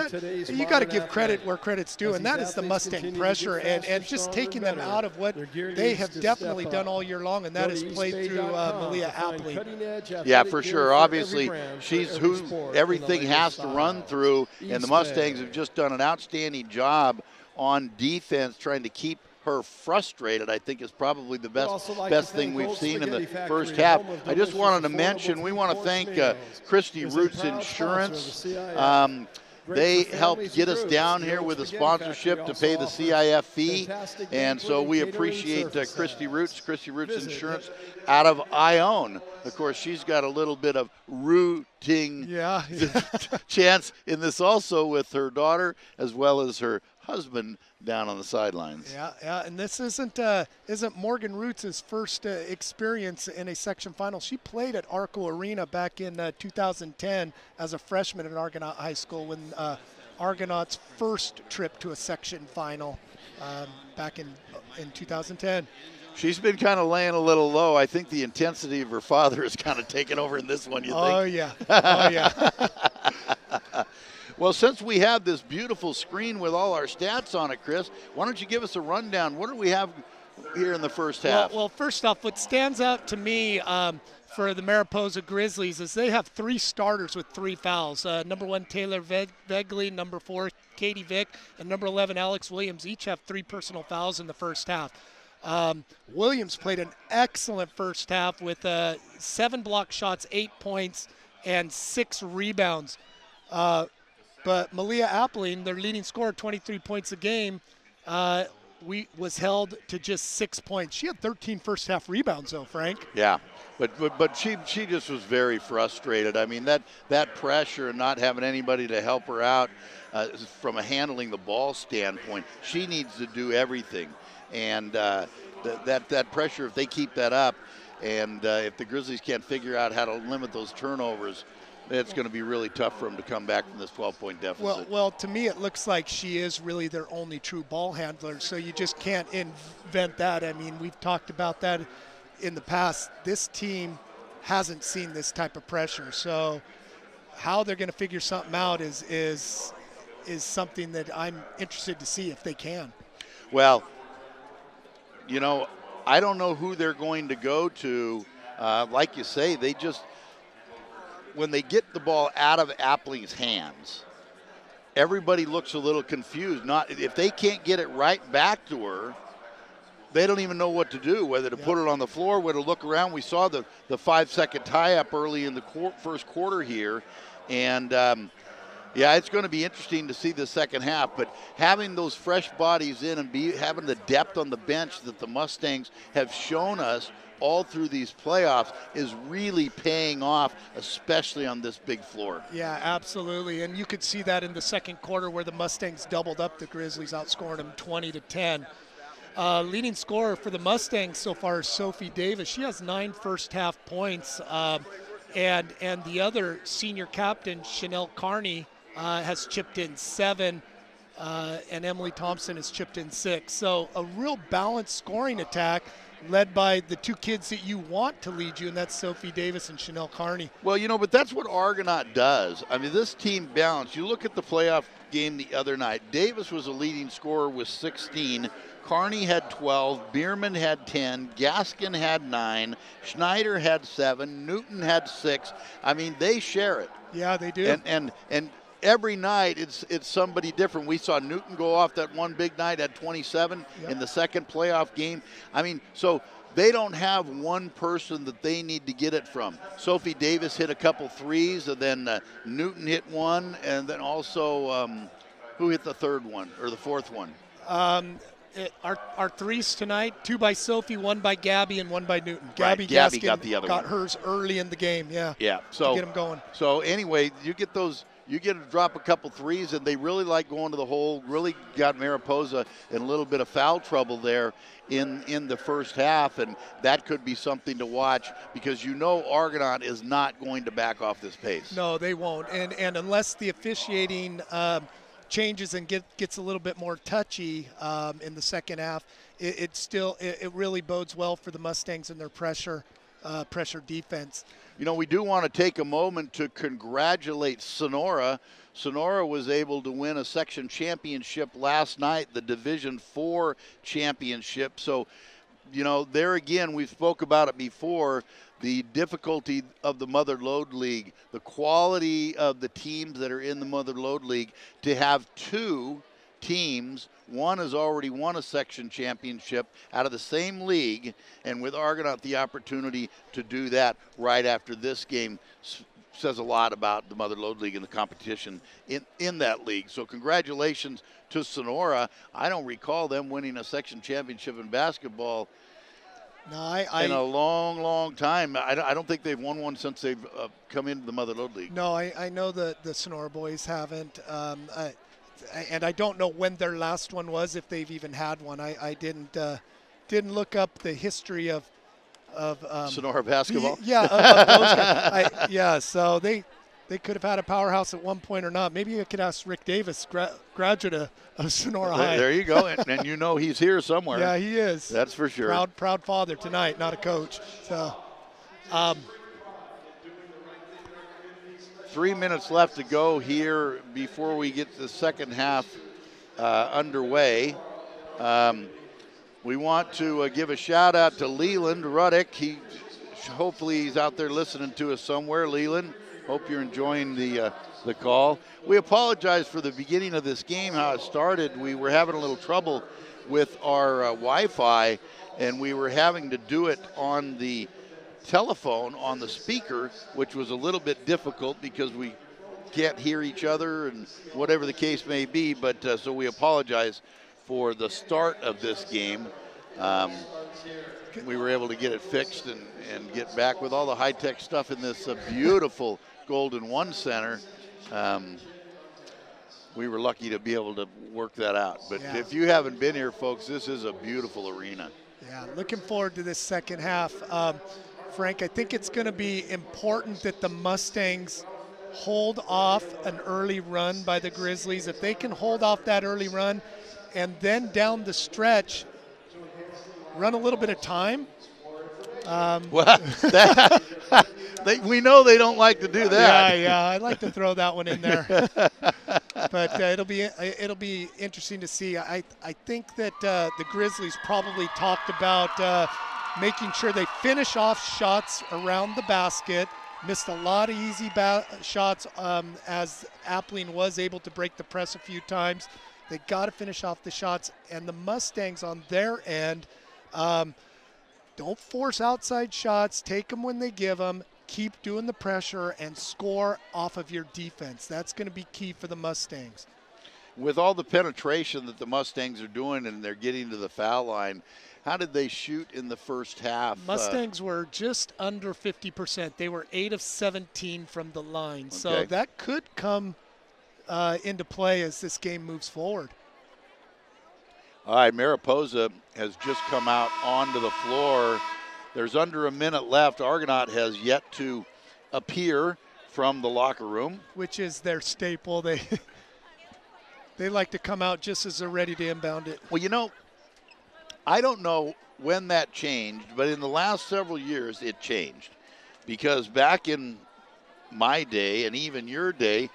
you got to give credit where credit's due, and that is the Mustang pressure and just taking them out of what they have definitely done all year long, and that is played through Malia Appling. Yeah, for sure. Obviously, she's who everything has to run through. And the Mustangs have just done an outstanding job on defense, trying to keep her frustrated. I think is probably the best thing we've seen in the first half. I just wanted to mention, we want to thank Christy Roots Insurance. They helped get us down here with a sponsorship to pay the CIF fee, and so we appreciate Christy Roots Insurance out of Ione. Of course, she's got a little bit of rooting chance in this also with her daughter as well as her husband down on the sidelines. Yeah, and this isn't Morgan Roots' first experience in a section final. She played at Argo Arena back in 2010 as a freshman at Argonaut High School when Argonaut's first trip to a section final back in 2010. She's been kind of laying a little low. I think the intensity of her father has kind of taken over in this one, you think? Oh, yeah. Well, since we have this beautiful screen with all our stats on it, Chris, why don't you give us a rundown? What do we have here in the first half? Well, first off, what stands out to me for the Mariposa Grizzlies is they have 3 starters with 3 fouls. Number 1, Taylor Vegley, number 4, Katie Vick, and number 11, Alex Williams, each have 3 personal fouls in the first half. Williams played an excellent first half with 7 block shots, 8 points, and 6 rebounds. But Malia Appling, their leading scorer, 23 points a game, was held to just 6 points. She had 13 first half rebounds though, Frank. Yeah, but she just was very frustrated. I mean, that pressure and not having anybody to help her out from a handling the ball standpoint, she needs to do everything. And that pressure, if they keep that up, and if the Grizzlies can't figure out how to limit those turnovers, it's going to be really tough for them to come back from this 12-point deficit. Well, to me, it looks like she is really their only true ball handler, so you just can't invent that. I mean, we've talked about that in the past. This team hasn't seen this type of pressure, so how they're going to figure something out is something that I'm interested to see if they can. Well, you know, I don't know who they're going to go to. Like you say, they just – when they get the ball out of Appling's hands, everybody looks a little confused. If they can't get it right back to her, they don't even know what to do, whether to put it on the floor, whether to look around. We saw the 5-second tie-up early in the first quarter here. And, yeah, it's going to be interesting to see the second half. But having those fresh bodies in and having the depth on the bench that the Mustangs have shown us all through these playoffs is really paying off, especially on this big floor. Yeah, absolutely. And you could see that in the second quarter where the Mustangs doubled up the Grizzlies, outscoring them 20-10. Leading scorer for the Mustangs so far is Sophie Davis. She has 9 first-half points. And the other senior captain, Chanel Carney, has chipped in 7. And Emily Thompson has chipped in 6. So a real balanced scoring attack, led by the 2 kids that you want to lead you, and that's Sophie Davis and Chanel Carney. Well, you know, but that's what Argonaut does. I mean, this team balanced. You look at the playoff game the other night. Davis was a leading scorer with 16. Carney had 12. Bierman had 10. Gaskin had 9. Schneider had 7. Newton had 6. I mean, they share it. Yeah, they do. And every night it's somebody different. We saw Newton go off that one big night at 27 in the second playoff game. I mean, so they don't have one person that they need to get it from. Sophie Davis hit a couple threes, and then Newton hit one, and then also who hit the third one or the fourth one? Our threes tonight, 2 by Sophie, 1 by Gabby, and 1 by Newton. Gabby Gaskin got the other got one. hers early in the game, Yeah, so to get them going. So anyway, you get to drop a couple threes, and they really like going to the hole, really got Mariposa in a little bit of foul trouble there in the first half, and that could be something to watch because you know Argonaut is not going to back off this pace. No, they won't. And unless the officiating changes and gets a little bit more touchy in the second half, it really bodes well for the Mustangs and their pressure defense. You know, we do want to take a moment to congratulate Sonora. Sonora was able to win a section championship last night, the Division IV championship. So, you know, there again, we spoke about it before, the difficulty of the Mother Lode League, the quality of the teams that are in the Mother Lode League, to have 2 teams. One has already won a section championship out of the same league, and with Argonaut the opportunity to do that right after this game says a lot about the Mother Lode League and the competition in that league. So congratulations to Sonora. I don't recall them winning a section championship in basketball in a long, long time. I don't think they've won one since they've come into the Mother Lode League. No, I know the Sonora boys haven't. And I don't know when their last one was, if they've even had one. I didn't look up the history of Sonora basketball. Of those guys. So they could have had a powerhouse at one point or not. Maybe I could ask Rick Davis, graduate of Sonora High. There you go, and you know he's here somewhere. Yeah, he is. That's for sure. Proud father tonight, not a coach. So. 3 minutes left to go here before we get the second half underway. We want to give a shout out to Leland Ruddick. Hopefully he's out there listening to us somewhere. Leland, hope you're enjoying the call. We apologize for the beginning of this game, how it started. We were having a little trouble with our Wi-Fi, and we were having to do it on the telephone on the speaker, which was a little bit difficult because we can't hear each other and whatever the case may be, but so we apologize for the start of this game. We were able to get it fixed and get back with all the high-tech stuff in this beautiful Golden One Center. We were lucky to be able to work that out. But if you haven't been here, folks, this is a beautiful arena. Yeah, looking forward to this second half. Frank, I think it's going to be important that the Mustangs hold off an early run by the Grizzlies. If they can hold off that early run and then down the stretch run a little bit of time. Well, we know they don't like to do that. Yeah, I'd like to throw that one in there. But it'll be interesting to see. I think that the Grizzlies probably talked about making sure they finish off shots around the basket. Missed a lot of easy shots as Appling was able to break the press a few times. They got to finish off the shots. And the Mustangs on their end, don't force outside shots. Take them when they give them. Keep doing the pressure and score off of your defense. That's going to be key for the Mustangs. With all the penetration that the Mustangs are doing and they're getting to the foul line, how did they shoot in the first half? Mustangs were just under 50%. They were 8 of 17 from the line. Okay. So that could come into play as this game moves forward. All right, Mariposa has just come out onto the floor. There's under a minute left. Argonaut has yet to appear from the locker room, which is their staple. They like to come out just as they're ready to inbound it. Well, you know, I don't know when that changed, but in the last several years it changed. Because back in my day and even your day,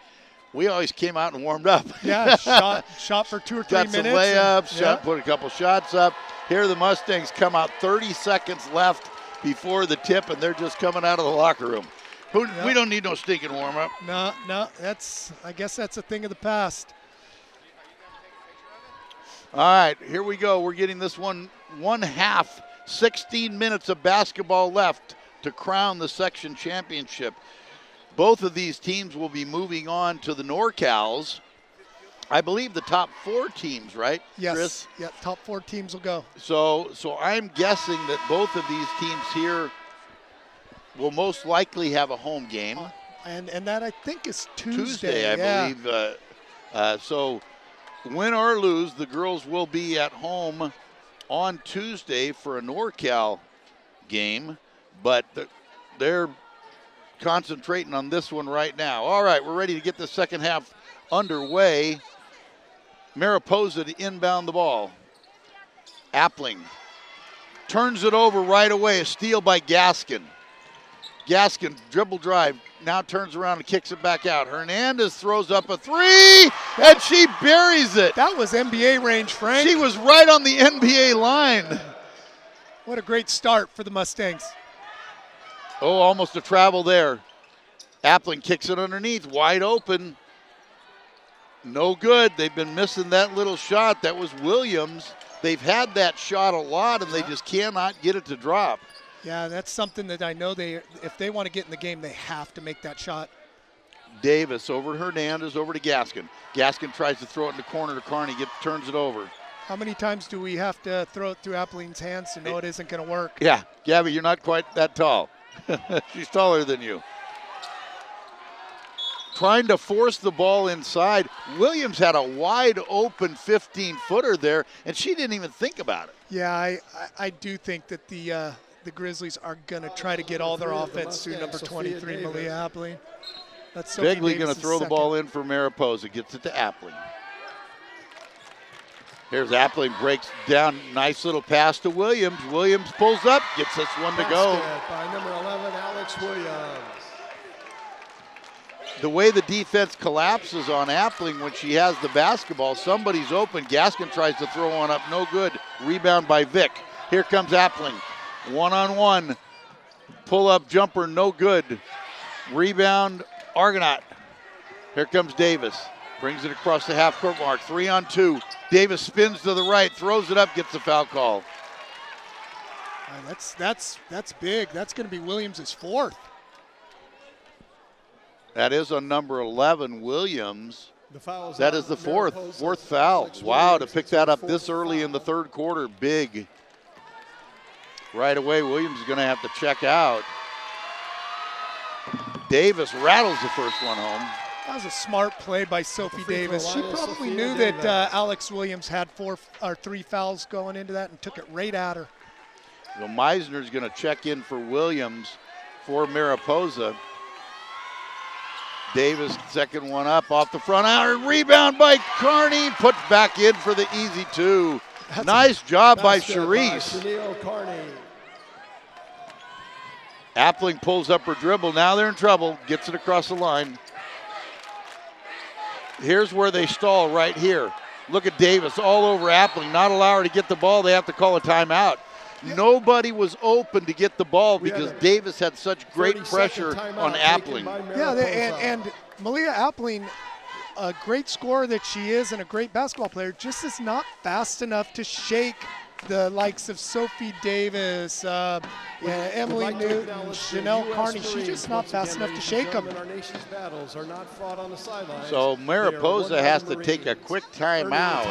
we always came out and warmed up. Yeah, shot for 2 or 3 minutes. Got some layups, put a couple shots up. Here the Mustangs come out 30 seconds left before the tip, and they're just coming out of the locker room. We don't need no stinking warm-up. No, I guess that's a thing of the past. All right, here we go. We're getting this one half, 16 minutes of basketball left to crown the section championship. Both of these teams will be moving on to the NorCals. I believe the top 4 teams, right, yes. Chris? Yeah, top 4 teams will go. So I'm guessing that both of these teams here will most likely have a home game. And that, I think, is Tuesday, I believe. So win or lose, the girls will be at home on Tuesday for a NorCal game. But they're concentrating on this one right now. All right, we're ready to get the second half underway. Mariposa to inbound the ball. Appling turns it over right away. A steal by Gaskin. Gaskin dribble drive, now turns around and kicks it back out. Hernandez throws up a 3, and she buries it. That was NBA range, Frank. She was right on the NBA line. What a great start for the Mustangs. Oh, almost a travel there. Appling kicks it underneath, wide open. No good. They've been missing that little shot. That was Williams. They've had that shot a lot, and they just cannot get it to drop. Yeah, that's something that I know if they want to get in the game, they have to make that shot. Davis over to Hernandez, over to Gaskin. Gaskin tries to throw it in the corner to Carney, turns it over. How many times do we have to throw it through Appling's hands to know it isn't going to work? Yeah, Gabby, you're not quite that tall. She's taller than you. Trying to force the ball inside. Williams had a wide open 15-footer there, and she didn't even think about it. Yeah, I do think that the Grizzlies are going to try to get all their offense through number 23, Malia Appling. That's Bigley going to throw the ball in for Mariposa. Gets it to Appling. Here's Appling, breaks down. Nice little pass to Williams. Williams pulls up, gets this one to go. By number 11, Alex Williams. The way the defense collapses on Appling when she has the basketball, somebody's open. Gaskin tries to throw one up, no good. Rebound by Vick. Here comes Appling. One-on-one. Pull-up jumper, no good. Rebound, Argonaut. Here comes Davis. Brings it across the half-court mark. 3-on-2. Davis spins to the right, throws it up, gets the foul call. That's big. That's going to be Williams' 4th. That is on number 11, Williams. The foul is That on is the Mariposa. fourth foul. Alex Wow, to Williams pick gets that her up this fourth early in the foul. third quarter, big. Right away, Williams is going to have to check out. Davis rattles the first one home. That was a smart play by Sophie Davis. She line is probably Sophia knew Davis. that Alex Williams had 3 fouls going into that and took it right at her. So Meisner's going to check in for Williams for Mariposa. Davis, second one up off the front iron. Rebound by Carney. Puts back in for the easy two. Nice job by Charisse. Chanel Carney. Appling pulls up her dribble. Now they're in trouble. Gets it across the line. Here's where they stall right here. Look at Davis all over Appling. Not allow her to get the ball. They have to call a timeout. Nobody was open to get the ball because Davis had such great pressure on Appling. Yeah, and Malia Appling, a great scorer that she is and a great basketball player, just is not fast enough to shake the likes of Sophie Davis, Emily Newton, Chanel Carney. She's just not fast enough to shake them. Our nation's battles are not fought on the sidelines. So Mariposa has to take a quick timeout.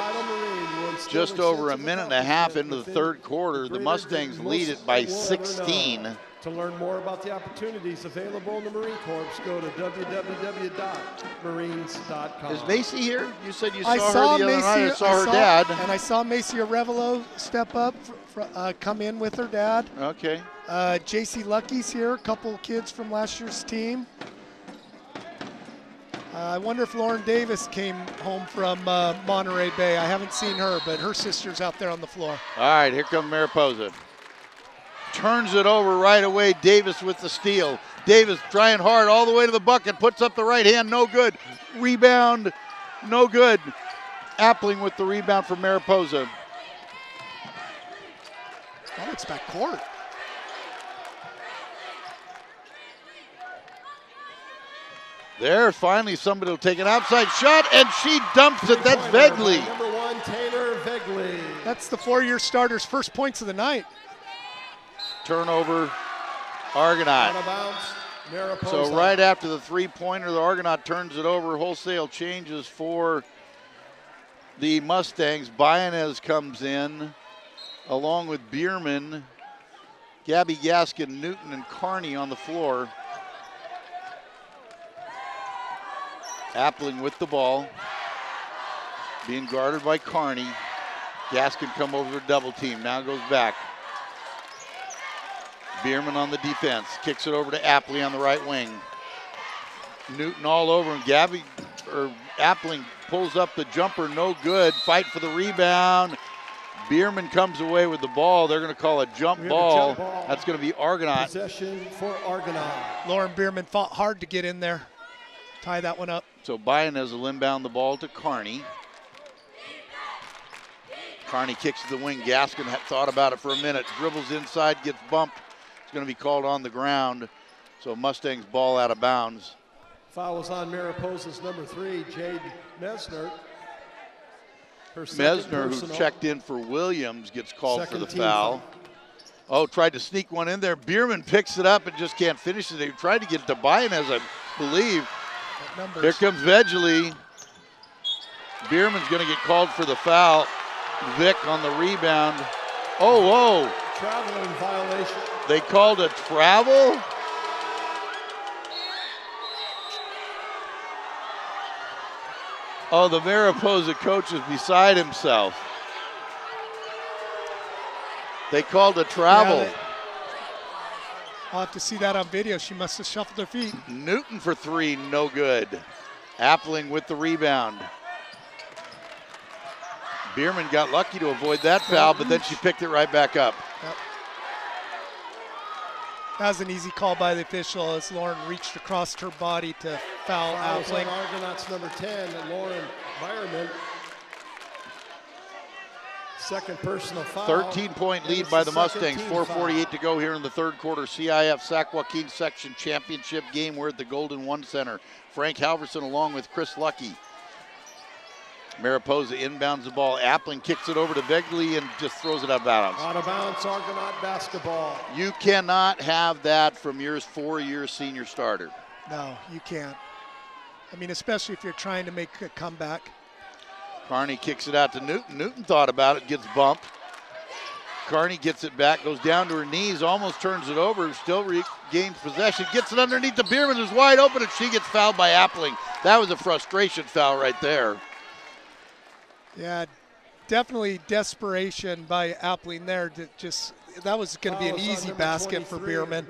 Just over a minute and a half into the third quarter, the Mustangs lead it by 16. To learn more about the opportunities available in the Marine Corps, go to www.marines.com. Is Macy here? You said you saw her the other night. I saw her dad. And I saw Macy Arevalo step up, come in with her dad. Okay. JC Lucky's here, a couple kids from last year's team. I wonder if Lauren Davis came home from Monterey Bay. I haven't seen her, but her sister's out there on the floor. All right, here comes Mariposa. Turns it over right away. Davis with the steal. Davis trying hard all the way to the bucket. Puts up the right hand. No good. Rebound. No good. Appling with the rebound for Mariposa. That looks back court. There, finally somebody will take an outside shot, and she dumps it. That's Vegley. Number 1, Taylor Vegley. That's the 4-year starter's first points of the night. Turnover, Argonaut. Out of bounds, Mariposa. So right after the three-pointer, the Argonaut turns it over. Wholesale changes for the Mustangs. Bayanez comes in along with Bierman, Gabby Gaskin, Newton, and Carney on the floor. Appling with the ball, being guarded by Carney. Gaskin come over to double team, now goes back. Bierman on the defense, kicks it over to Appling on the right wing. Newton all over him. Appling pulls up the jumper, no good. Fight for the rebound. Bierman comes away with the ball. They're going to call a jump ball. That's going to be Argonaut. Possession for Argonaut. Lauren Bierman fought hard to get in there. Tie that one up. So Bayanez will inbound the ball to Carney. Carney kicks to the wing. Gaskin thought about it for a minute. Dribbles inside, gets bumped. It's going to be called on the ground. So Mustangs ball out of bounds. Foul is on Mariposa's number 3, Jade Mesner. Mesner, who checked in for Williams, gets called for the foul. Oh, tried to sneak one in there. Bierman picks it up and just can't finish it. They tried to get it to Bayanez, I believe. Here comes Vegley. Bierman's going to get called for the foul. Vick on the rebound. Oh, whoa. Traveling violation. They called a travel? Oh, the Mariposa coach is beside himself. They called a travel. Yeah, I'll have to see that on video. She must have shuffled her feet. Newton for 3, no good. Appling with the rebound. Bierman got lucky to avoid that foul, but then she picked it right back up. Yep. That was an easy call by the official as Lauren reached across her body to foul Appling. Argonauts number 10, and Lauren Bierman. Second personal foul. 13-point lead by the Mustangs. 4:48 to go here in the third quarter. CIF Sac Joaquin Section Championship game. We're at the Golden One Center. Frank Halverson along with Chris Lucky. Mariposa inbounds the ball. Appling kicks it over to Vegley and just throws it out of bounds. Out of bounds, Argonaut basketball. You cannot have that from your 4-year senior starter. No, you can't. I mean, especially if you're trying to make a comeback. Carney kicks it out to Newton. Newton thought about it, gets bumped. Carney gets it back, goes down to her knees, almost turns it over, still regains possession, gets it underneath the Bierman, who's wide open, and she gets fouled by Appling. That was a frustration foul right there. Yeah, definitely desperation by Appling there. That was going to be an easy basket for Bierman.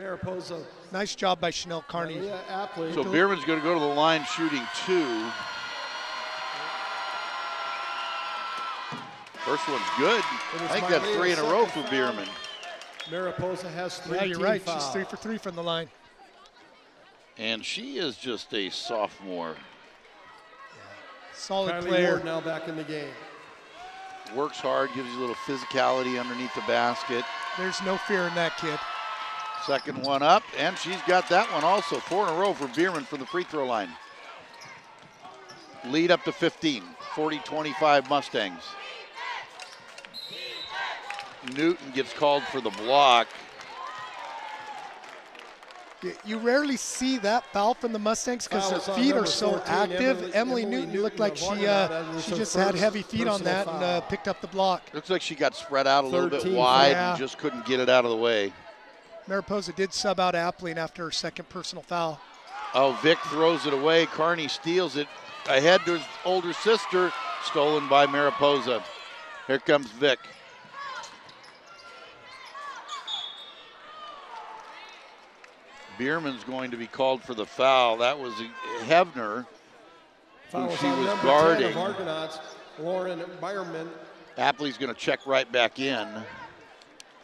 Nice job by Chanel Carney. So Bierman's going to go to the line shooting 2. First one's good. I think that's 3 in a row for Bierman. Mariposa has 3. Yeah, you're right. She's 3 for 3 from the line. And she is just a sophomore. Solid Kylie player. Ward now back in the game. Works hard, gives you a little physicality underneath the basket. There's no fear in that kid. Second one up, and she's got that one also. 4 in a row for Bierman from the free throw line. Lead up to 15, 40-25 Mustangs. Newton gets called for the block. You rarely see that foul from the Mustangs because their feet are so active. Emily Newton looked like she just had heavy feet on that and picked up the block. Looks like she got spread out a little bit wide and just couldn't get it out of the way. Mariposa did sub out Appling after her second personal foul. Oh, Vic throws it away. Carney steals it ahead to his older sister. Stolen by Mariposa. Here comes Vic. Bierman's going to be called for the foul. That was Hebner, who she was guarding. Lauren Bierman. Apley's going to check right back in. I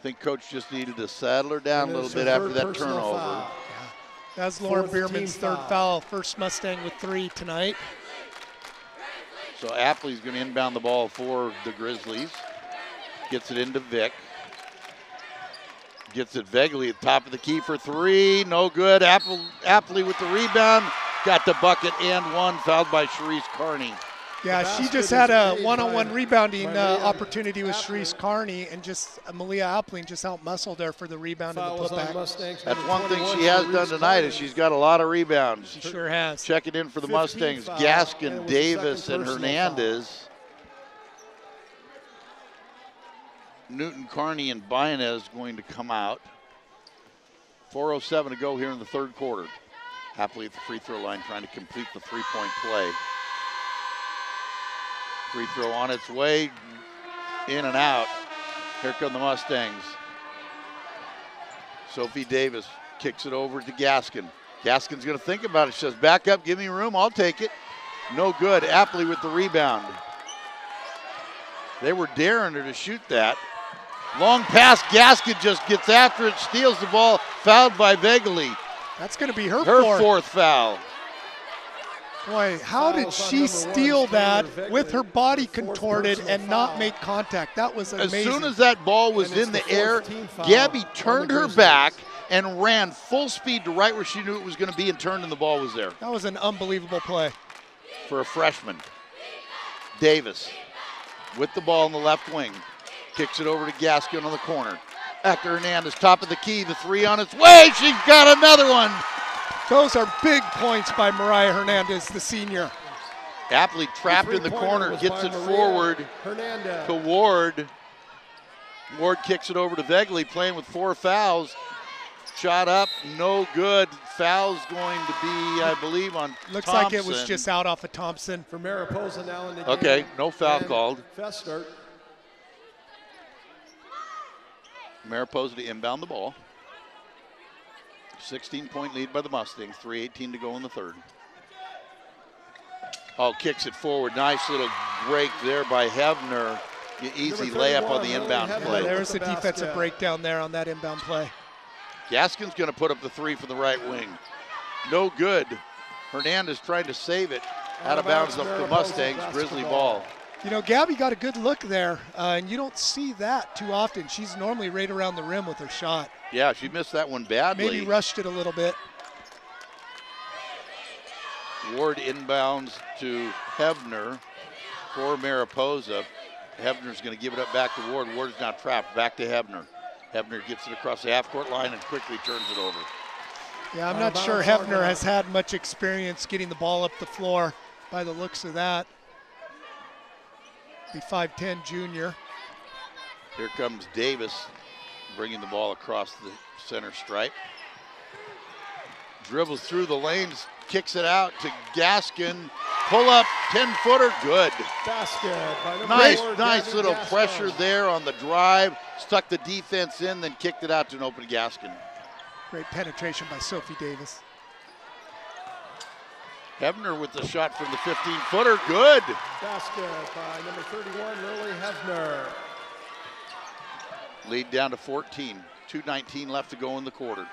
think coach just needed to settle her down a little bit after that turnover. Yeah. That's Lauren Bierman's third foul. First Mustang with 3 tonight. So Apley's going to inbound the ball for the Grizzlies. Gets it into Vic. Gets it Vegley at the top of the key for 3. No good. Apley with the rebound. Got the bucket and 1. Fouled by Sharice Carney. Yeah, she just had a one-on-one rebounding opportunity with Sharice Carney, and just Malia Appling just out-muscled her for the rebound and the putback. That's one thing she has done tonight is she's got a lot of rebounds. She sure has. Checking in for the Mustangs, Gaskin, Davis, and Hernandez. Newton, Carney, and Bayanez going to come out. 4:07 to go here in the third quarter. Happily at the free throw line trying to complete the three-point play. Free throw on its way, in and out. Here come the Mustangs. Sophie Davis kicks it over to Gaskin. Gaskin's gonna think about it. She says, back up, give me room, I'll take it. No good, Apley with the rebound. They were daring her to shoot that. Long pass, Gaskin just gets after it, steals the ball, fouled by Vegley. That's gonna be her fourth foul. Boy, how did she steal that with her body contorted and not make contact? That was amazing. As soon as that ball was in the air, Gabby turned her back and ran full speed to right where she knew it was going to be and turned and the ball was there. That was an unbelievable play. For a freshman. Davis with the ball in the left wing. Kicks it over to Gaskin on the corner. Hector Hernandez, top of the key, the 3 on its way. She's got another one. Those are big points by Mariah Hernandez, the senior. Apley trapped in the corner, gets it forward to Ward. Ward kicks it over to Vegley, playing with 4 fouls. Shot up, no good. Foul's going to be, I believe, on Looks Thompson. like it was just out off of Thompson. For Mariposa now in the game. Okay, no foul called. Fester. Mariposa to inbound the ball. 16-point lead by the Mustangs, 3:18 to go in the third. Oh, kicks it forward. Nice little break there by Hebner. Easy layup on the inbound play. There's the defensive breakdown there on that inbound play. Gaskin's going to put up the 3 for the right wing. No good. Hernandez trying to save it. Out of bounds up the Mustangs. Grizzly ball. You know, Gabby got a good look there, and you don't see that too often. She's normally right around the rim with her shot. Yeah, she missed that one badly. Maybe rushed it a little bit. Ward inbounds to Hebner for Mariposa. Hebner's going to give it up back to Ward. Ward's now trapped. Back to Hebner. Hebner gets it across the half-court line and quickly turns it over. Yeah, I'm not sure Hefner has had much experience getting the ball up the floor by the looks of that. The 5'10" junior. Here comes Davis bringing the ball across the center stripe. Dribbles through the lanes, kicks it out to Gaskin. Pull up, 10-footer, good. Basket by number 4, Nice little Gaskin. pressure there on the drive. Stuck the defense in, then kicked it out to an open Gaskin. Great penetration by Sophie Davis. Hefner with the shot from the 15-footer, good. Basket by number 31, Lily Hefner. Lead down to 14. 2:19 left to go in the quarter.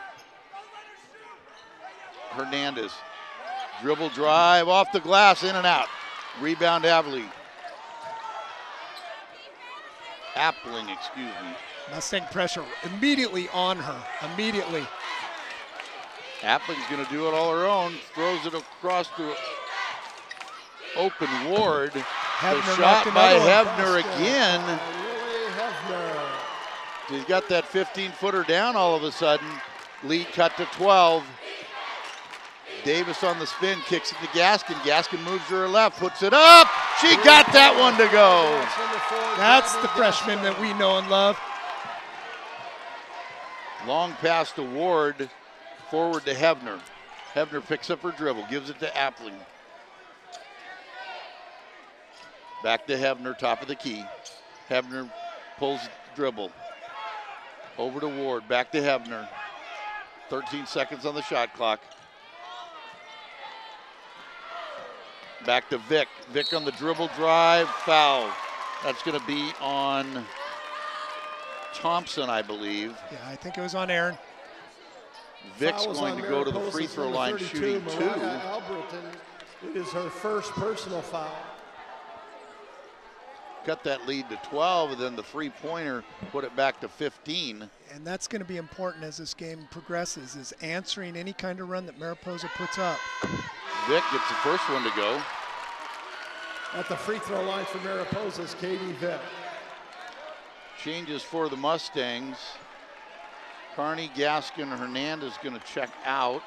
Hernandez, dribble drive off the glass, in and out. Rebound Appling, excuse me. Mustang pressure immediately on her, immediately. Appling's gonna do it all her own, throws it across to open Ward. Hefner The shot by Hefner Basket again. by Lily Hefner. He's got that 15-footer down all of a sudden. Lead cut to 12. Davis on the spin, kicks it to Gaskin. Gaskin moves to her left, puts it up. She got that one to go. That's the freshman that we know and love. Long pass to Ward, forward to Hefner. Hefner picks up her dribble, gives it to Appling. Back to Hefner, top of the key. Hefner pulls dribble. Over to Ward, back to Hefner. 13 seconds on the shot clock. Back to Vic. Vic on the dribble drive, foul. That's going to be on Thompson, I believe. Yeah, I think it was on Aaron. Vic's going to go to the free throw line shooting 2. Alberton. It is her first personal foul. Cut that lead to 12, and then the three-pointer put it back to 15. And that's going to be important as this game progresses, is answering any kind of run that Mariposa puts up. Vic gets the first one to go. At the free throw line for Mariposa's Katie Vick. Changes for the Mustangs. Carney, Gaskin, Hernandez going to check out.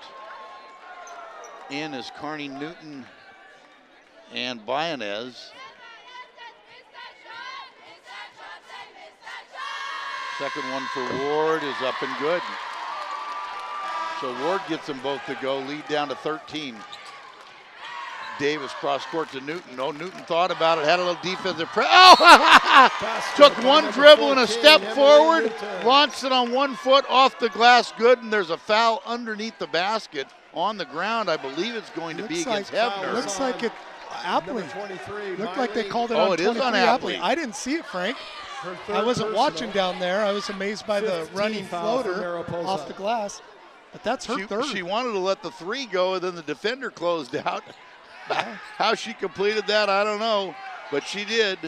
In is Carney, Newton, and Bayanez. Second one for Ward is up and good. So Ward gets them both to go, lead down to 13. Davis cross court to Newton. Oh, Newton thought about it, had a little defensive press. Oh! Took one dribble and a step forward, launched it on 1 foot off the glass, good, and there's a foul underneath the basket on the ground. I believe it's going to be against Hefner. Looks like it, Appling. Looked like they called it Oh, on it is 23 on Appling. Appling. I didn't see it, Frank. I wasn't watching down there. I was amazed by the running floater off the glass. But that's her third. She wanted to let the three go, and then the defender closed out. How she completed that, I don't know, but she did.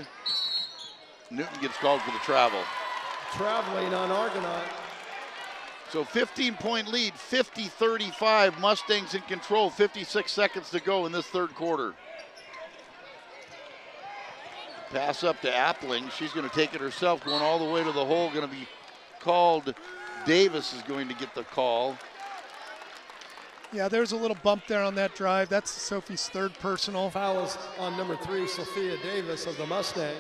Newton gets called for the travel. Traveling on Argonaut. So 15-point lead, 50-35, Mustangs in control, 56 seconds to go in this third quarter. Pass up to Appling, she's gonna take it herself, going all the way to the hole, gonna be called. Davis is going to get the call. Yeah, there's a little bump there on that drive. That's Sophie's third personal. Foul is on number 3, Sophia Davis of the Mustangs.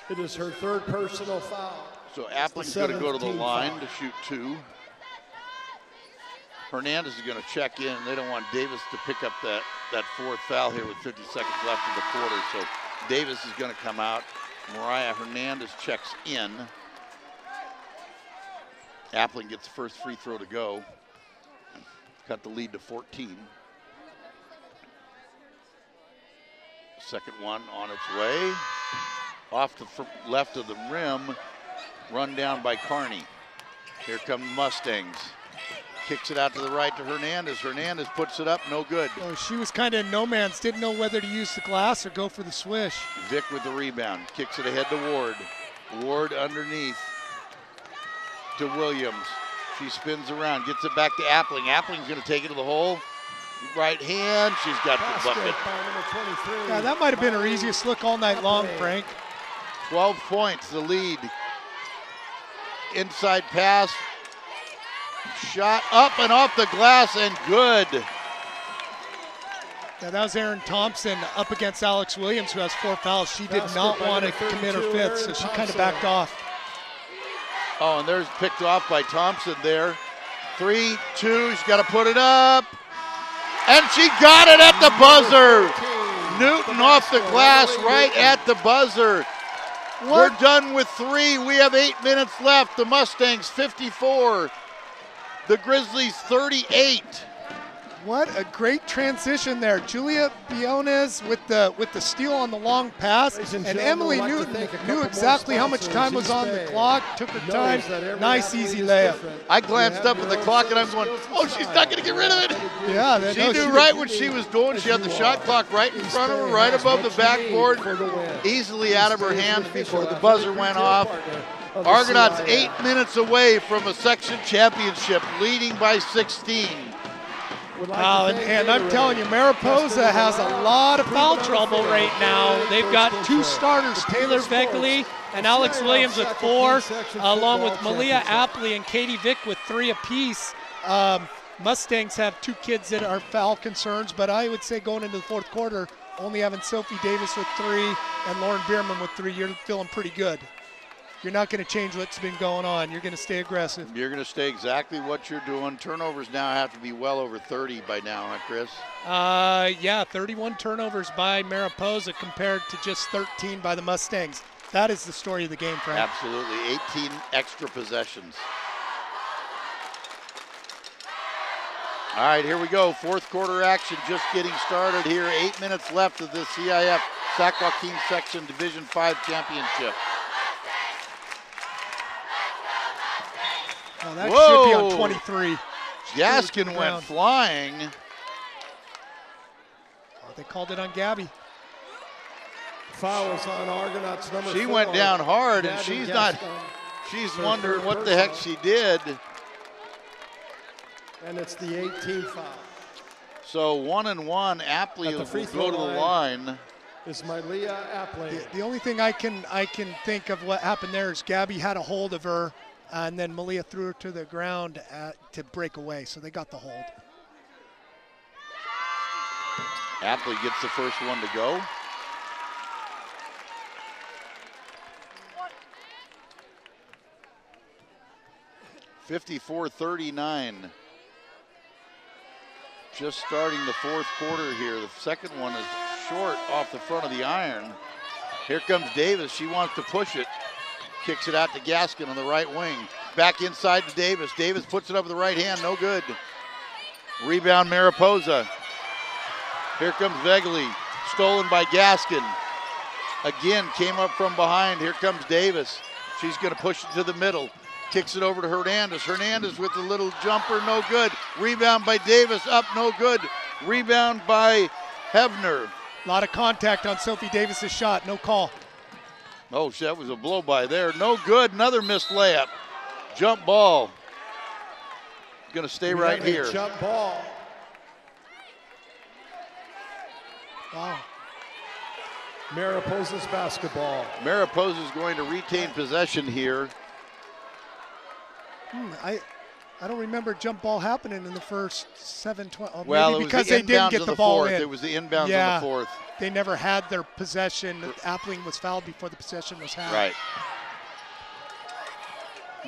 It is her third personal foul. So Appling's going to go to the line to shoot 2. Hernandez is going to check in. They don't want Davis to pick up that fourth foul here with 50 seconds left in the quarter. So Davis is going to come out. Mariah Hernandez checks in. Appling gets the first free throw to go. Cut the lead to 14. Second one on its way. Off the left of the rim. Run down by Carney. Here come the Mustangs. Kicks it out to the right to Hernandez. Hernandez puts it up, no good. Oh, she was kind of in no man's, didn't know whether to use the glass or go for the swish. Vic with the rebound. Kicks it ahead to Ward. Ward underneath to Williams. She spins around, gets it back to Appling. Appling's going to take it to the hole. Right hand, she's got the bucket. Yeah, that might have been her easiest look all night long, Frank. 12 points, the lead. Inside pass Shot up and off the glass and good. Yeah, that was Erin Thompson up against Alex Williams, who has 4 fouls. She did not want to commit her fifth, so she kind of backed off. Oh, and there's picked off by Thompson there. 3-2, she's got to put it up. And she got it at the buzzer. Newton off the glass right at the buzzer. We're done with 3. We have 8 minutes left. The Mustangs 54. The Grizzlies 38. What a great transition there. Julia Biones with the steal on the long pass. And Emily Newton knew exactly how much time was on the clock, took her time. Nice, easy layup. I glanced up at the clock and I'm going, oh, she's not going to get rid of it. Yeah, she knew right what she was doing. She had the shot clock right in front of her, right above the backboard, easily out of her hand before the buzzer went off. Argonauts 8 minutes away from a section championship, leading by 16. Wow, and I'm telling you, Mariposa has a lot of foul trouble right now. They've got 2 starters, Taylor Begley and Alex Williams with 4, along with Malia Apley and Katie Vick with 3 apiece. Mustangs have 2 kids that are foul concerns, but I would say going into the 4th quarter, only having Sophie Davis with 3 and Lauren Bierman with 3, you're feeling pretty good. You're not going to change what's been going on. You're going to stay aggressive. You're going to stay exactly what you're doing. Turnovers now have to be well over 30 by now, huh, Chris? Yeah, 31 turnovers by Mariposa compared to just 13 by the Mustangs. That is the story of the game, Frank. Absolutely. 18 extra possessions. All right, here we go. 4th quarter action just getting started here. 8 minutes left of the CIF Sac Joaquin Section Division 5 Championship. Oh, that should be on 23. Gaskin went flying. Oh, they called it on Gabby. Foul is on Argonauts number 4. She went down hard, and she's wondering what the heck she did. And it's the 18th foul. So 1-and-1, Apley will go to the line. Is Malia Apley. The only thing I can think of what happened there is Gabby had a hold of her, and then Malia threw her to the ground to break away, so they got the hold. Apley gets the first one to go. (54-39). Just starting the 4th quarter here. The second one is short off the front of the iron. Here comes Davis. She wants to push it. Kicks it out to Gaskin on the right wing. Back inside to Davis. Davis puts it up with the right hand. No good. Rebound Mariposa. Here comes Vegley. Stolen by Gaskin. Again, came up from behind. Here comes Davis. She's going to push it to the middle. Kicks it over to Hernandez. Hernandez with the little jumper. No good. Rebound by Davis. Up. No good. Rebound by Hebner. A lot of contact on Sophie Davis's shot. No call. Oh, that was a blow by there. No good. Another missed layup. Jump ball. Going to stay right here. Jump ball. Wow. Mariposa's basketball. Mariposa's going to retain possession here. I don't remember jump ball happening in the first 7-20. Well, maybe because they didn't get the ball in. It was the inbounds on the 4th. They never had their possession. Appling was fouled before the possession was had. Right.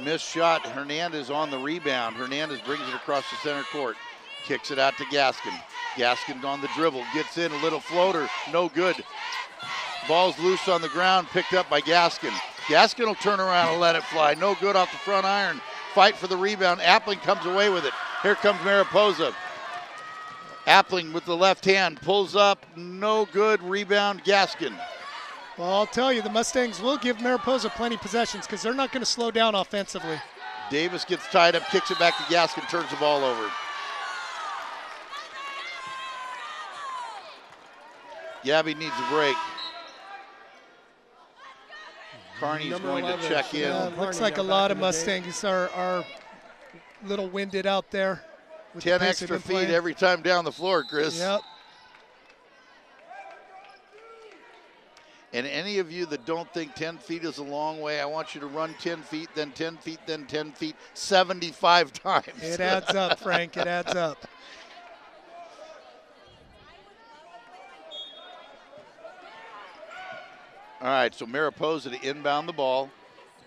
Missed shot. Hernandez on the rebound. Hernandez brings it across the center court. Kicks it out to Gaskin. Gaskin on the dribble. Gets in a little floater. No good. Ball's loose on the ground. Picked up by Gaskin. Gaskin will turn around and let it fly. No good off the front iron. Fight for the rebound. Appling comes away with it. Here comes Mariposa. Appling with the left hand pulls up. No good. Rebound Gaskin. Well, I'll tell you, the Mustangs will give Mariposa plenty of possessions because they're not going to slow down offensively. Davis gets tied up, kicks it back to Gaskin, turns the ball over. Gabby needs a break. Carney's going to check in. Looks like a lot of Mustangs are a little winded out there. 10 extra feet every time down the floor, Chris. Yep. And any of you that don't think 10 feet is a long way, I want you to run 10 feet, then 10 feet, then 10 feet, 75 times. It adds up, Frank. It adds up. All right, so Mariposa to inbound the ball.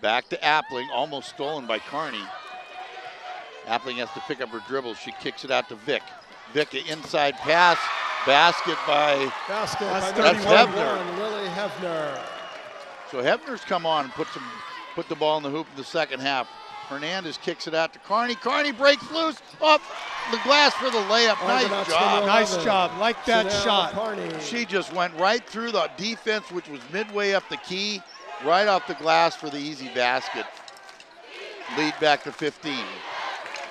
Back to Appling, almost stolen by Carney. Appling has to pick up her dribble. She kicks it out to Vick. Vick, an inside pass. Basket by that's Hefner. Lily Hefner. So Hefner's come on and put the ball in the hoop in the second half. Hernandez kicks it out to Carney. Carney breaks loose off the glass for the layup. Nice job. Nice job. Like that shot. Carney. She just went right through the defense, which was midway up the key, right off the glass for the easy basket. Lead back to 15.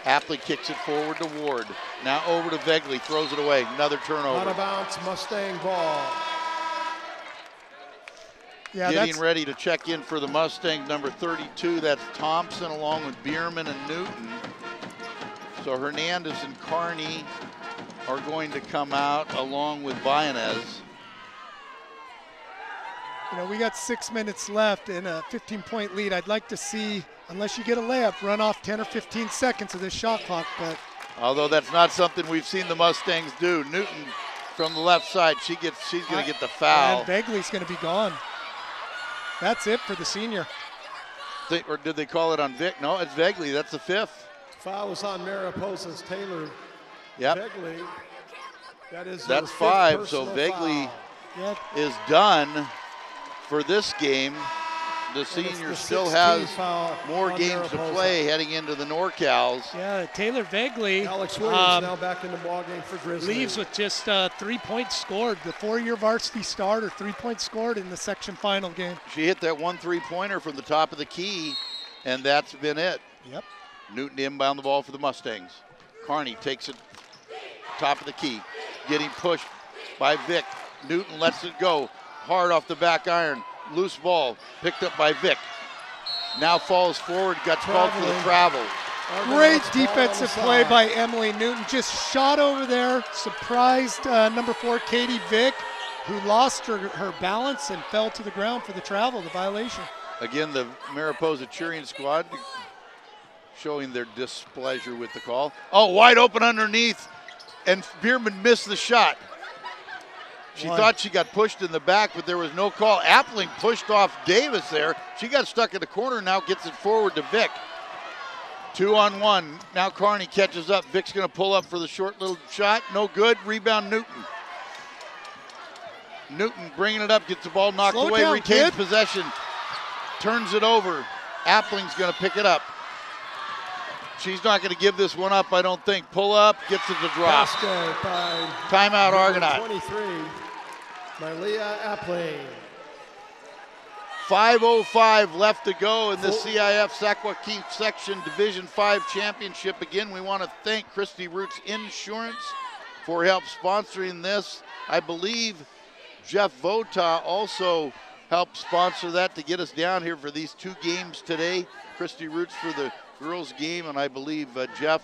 Apley kicks it forward to Ward. Now over to Vegley, throws it away. Another turnover. Out of bounds, Mustang ball. Yeah, getting ready to check in for the Mustangs, number 32. That's Thompson along with Bierman and Newton. So Hernandez and Carney are going to come out along with Bayanez. You know, we got 6 minutes left in a 15-point lead. I'd like to see, unless you get a layup, run off 10 or 15 seconds of this shot clock. But although that's not something we've seen the Mustangs do. Newton from the left side, she's going to get the foul. And Begley's going to be gone. That's it for the senior. Or did they call it on Vic? No, it's Vegley. That's the fifth. Foul was on Mariposa's Taylor. Yep. Vegley. That's 5. So Vegley is done for this game. The senior still has more games to play heading into the NorCals. Yeah, Taylor Vegley. Alex Williams now back in the ballgame for Grizzly. Leaves with just 3 points scored. The 4-year varsity starter, 3 points scored in the section final game. She hit that 1 3-pointer from the top of the key, and that's been it. Yep. Newton to inbound the ball for the Mustangs. Carney takes it top of the key, getting pushed by Vic. Newton lets it go hard off the back iron. Loose ball picked up by Vic. Now falls forward, got called for the travel. Great defensive play by Emily Newton. Just shot over there, surprised number 4, Katie Vick, who lost her balance and fell to the ground for the travel, the violation. Again, the Mariposa cheering squad showing their displeasure with the call. Oh, wide open underneath, and Bierman missed the shot. She thought she got pushed in the back, but there was no call. Appling pushed off Davis there. She got stuck in the corner, now gets it forward to Vic. 2-on-1. Now Carney catches up. Vic's going to pull up for the short little shot. No good. Rebound Newton. Newton bringing it up, gets the ball knocked away, retains possession, turns it over. Appling's going to pick it up. She's not going to give this one up, I don't think. Pull up, gets it to drop. Timeout, Argonaut. 23 by Leah Appling. 5:05 left to go in the CIF Saquaquin Section Division 5 Championship. Again, we want to thank Christy Roots Insurance for help sponsoring this. I believe Jeff Vota also helped sponsor that to get us down here for these 2 games today. Christy Roots for the girls game, and I believe Jeff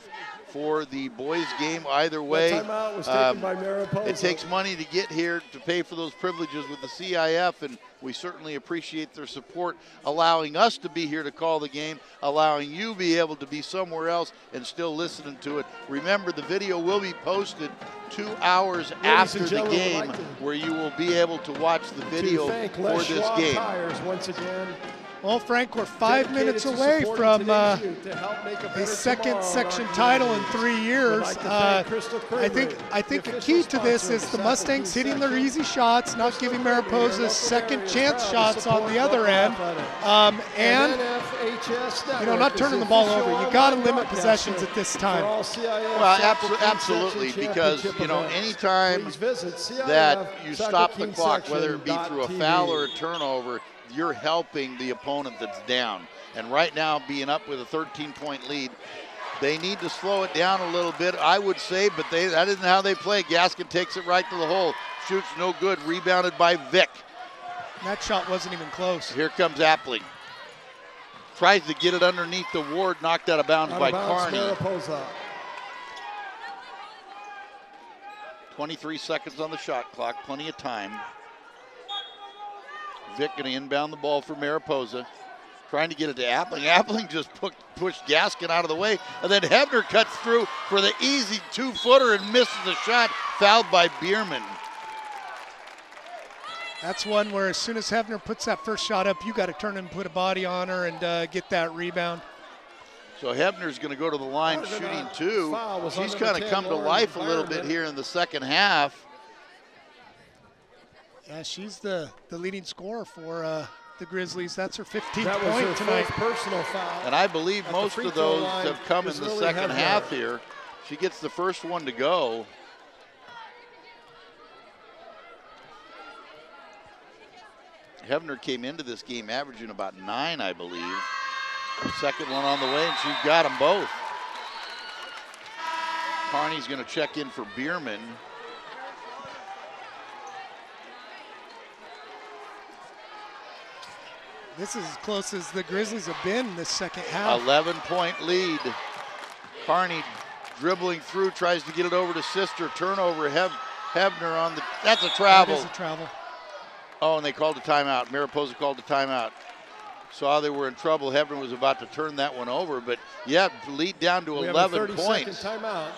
for the boys game. Either way, timeout was taken by Mariposa. It takes money to get here to pay for those privileges with the CIF, and we certainly appreciate their support, allowing us to be here to call the game, allowing you to be able to be somewhere else and still listening to it. Remember, the video will be posted 2 hours after the game, where you will be able to watch the video for this game. Once again. Well, Frank, we're 5 minutes away from a second section title in 3 years. I think a key to this is the Mustangs hitting their easy shots, not giving Mariposa second chance shots on the other end, and not turning the ball over. You got to limit possessions at this time. Well, absolutely, because anytime that you stop the clock, whether it be through a foul or a turnover, you're helping the opponent that's down. And right now, being up with a 13-point lead, they need to slow it down a little bit, I would say, but that isn't how they play. Gaskin takes it right to the hole. Shoots no good. Rebounded by Vic. That shot wasn't even close. Here comes Appling. Tries to get it underneath the Ward, knocked out of bounds by Carney. Mariposa. 23 seconds on the shot clock, plenty of time. Vic going to inbound the ball for Mariposa. Trying to get it to Appling. Appling just pushed Gaskin out of the way. And then Hebner cuts through for the easy 2-footer and misses the shot. Fouled by Bierman. That's one where as soon as Hebner puts that first shot up, you got to turn and put a body on her and get that rebound. So Hebner's going to go to the line shooting 2. She's kind of come to life a little bit here in the second half. Yeah, she's the leading scorer for the Grizzlies. That's her 15th point her tonight. First personal foul. And I believe most of those have come in the second half here. She gets the first one to go. Hebner came into this game averaging about 9, I believe. Second one on the way, and she's got them both. Carney's going to check in for Bierman. This is as close as the Grizzlies have been this second half. 11-point lead. Carney dribbling through, tries to get it over to Sister. Turnover, Hebner on the, that's a travel. That is a travel. Oh, and they called a timeout. Mariposa called a timeout. Saw they were in trouble. Hebner was about to turn that one over, but yeah, lead down to 11 points. Timeout.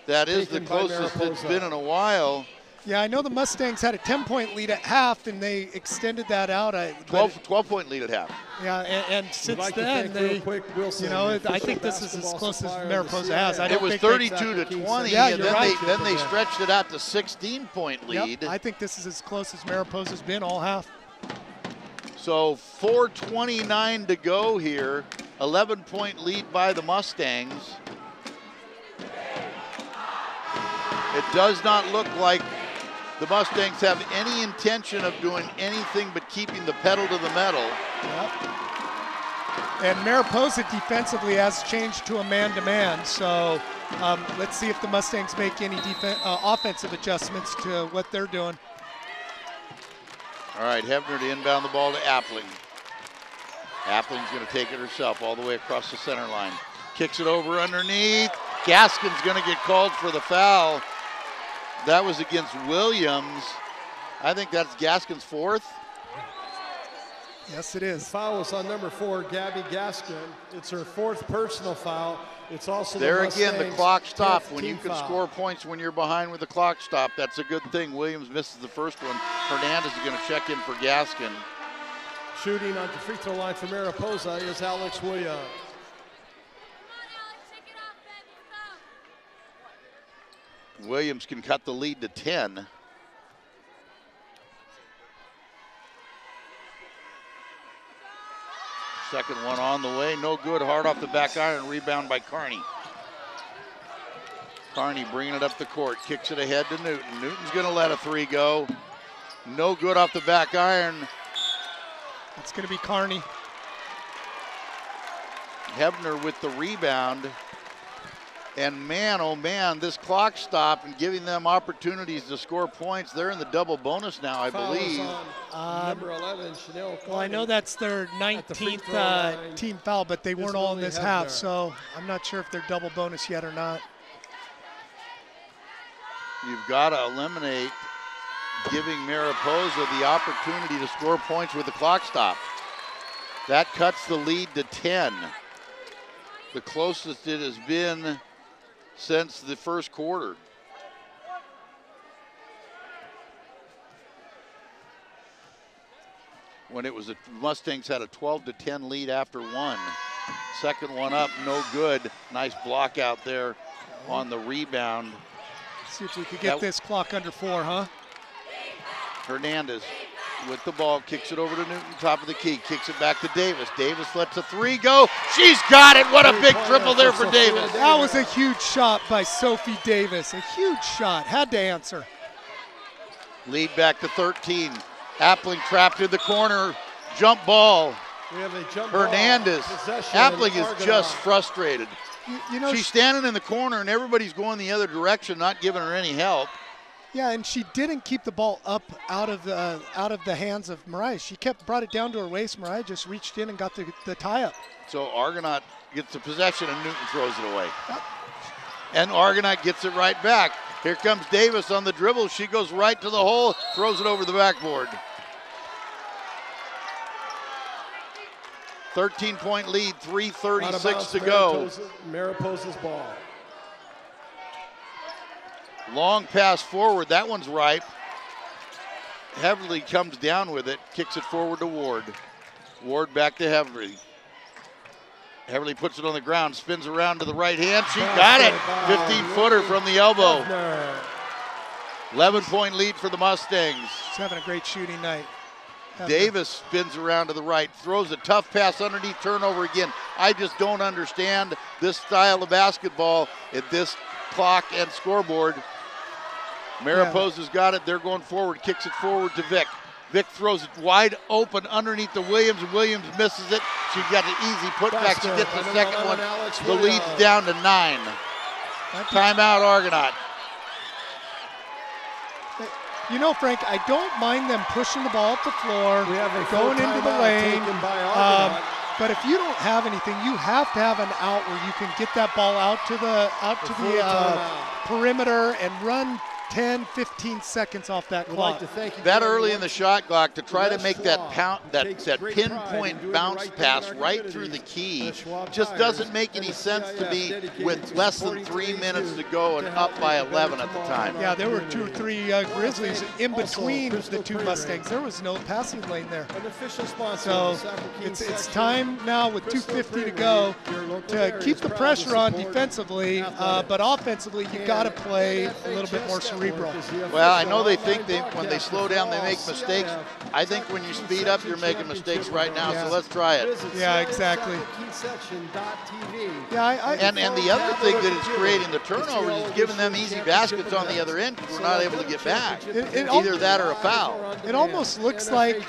That is the closest it's been in a while. Yeah, I know the Mustangs had a 10-point lead at half, and they extended that out. 12-point lead at half. Yeah, and since then, they, you know, I think this is as close as Mariposa has. It was 32-20, yeah, and then they stretched it out to 16-point lead. Yep, I think this is as close as Mariposa's been all half. So 4:29 to go here. 11-point lead by the Mustangs. It does not look like the Mustangs have any intention of doing anything but keeping the pedal to the metal. Yep. And Mariposa defensively has changed to a man-to-man, so let's see if the Mustangs make any offensive adjustments to what they're doing. All right, Hebner to inbound the ball to Appling. Appling's going to take it herself all the way across the center line. Kicks it over underneath. Gaskin's going to get called for the foul. That was against Williams. I think that's Gaskin's 4th. Yes, it is. The foul was on number 4, Gabby Gaskin. It's her 4th personal foul. It's also there again, the clock stopped. When you can foul. score points when you're behind with the clock stop, that's a good thing. Williams misses the first one. Hernandez is going to check in for Gaskin. Shooting on the free throw line for Mariposa is Alex Williams. Williams can cut the lead to 10. Second one on the way, no good, hard off the back iron, rebound by Carney. Carney bringing it up the court, kicks it ahead to Newton. Newton's gonna let a 3 go. No good off the back iron. It's gonna be Carney. Hebner with the rebound. And man, oh man, this clock stop and giving them opportunities to score points. They're in the double bonus now, I believe. Number 11, Chanel. Well, I know that's their 19th team foul, but they weren't all in this half, so I'm not sure if they're double bonus yet or not. You've got to eliminate giving Mariposa the opportunity to score points with the clock stop. That cuts the lead to 10. The closest it has been since the first quarter. When it was the Mustangs had a 12-10 lead after one. Second one up, no good. Nice block out there on the rebound. See if we could get this clock under 4, huh? Hernandez with the ball, kicks it over to Newton, top of the key, kicks it back to Davis. Davis lets a 3 go. She's got it. What a big triple there for Davis. That was a huge shot by Sophie Davis. A huge shot. Had to answer. Lead back to 13. Appling trapped in the corner. Jump ball. We have a jump Hernandez. Appling is just frustrated. You know, she's standing in the corner and everybody's going the other direction, not giving her any help. Yeah, and she didn't keep the ball up out of the hands of Mariah. She brought it down to her waist. Mariah just reached in and got the tie-up. So Argonaut gets the possession and Newton throws it away. Yep. And Argonaut gets it right back. Here comes Davis on the dribble. She goes right to the hole, throws it over the backboard. 13-point lead, 3:36 to go. Mariposa's ball. Long pass forward, that one's ripe. Heverly comes down with it, kicks it forward to Ward. Ward back to Heverly. Heverly puts it on the ground, spins around to the right hand. She got it. 15-footer from the elbow. 11-point lead for the Mustangs. She's having a great shooting night. Davis spins around to the right, throws a tough pass underneath, turnover again. I just don't understand this style of basketball at this clock and scoreboard. Mariposa's got it. They're going forward, kicks it forward to Vick. Vick throws it wide open underneath the Williams. Williams misses it. She got an easy putback. She gets the second one. The lead's down to 9. Timeout, Argonaut. You know, Frank, I don't mind them pushing the ball up the floor, going into the lane. But if you don't have anything, you have to have an out where you can get that ball out to the perimeter and run 10, 15 seconds off that clock. That early in the shot clock to try to make that pinpoint bounce pass right through the key just doesn't make any sense to me with less than 3 minutes to go and up by 11 at the time. Yeah, there were 2 or 3 Grizzlies in between the 2 Mustangs. There was no passing lane there. So it's time now with 2:50 to go to keep the pressure on defensively, but offensively you got to play a little bit more cerebral. Well, I know they think when they slow down they make mistakes. I think when you speed up you're making mistakes right now, so let's try it. Yeah, exactly. And the other thing that is creating the turnovers is giving them easy baskets on the other end because we're not able to get back. Either that or a foul. It almost looks like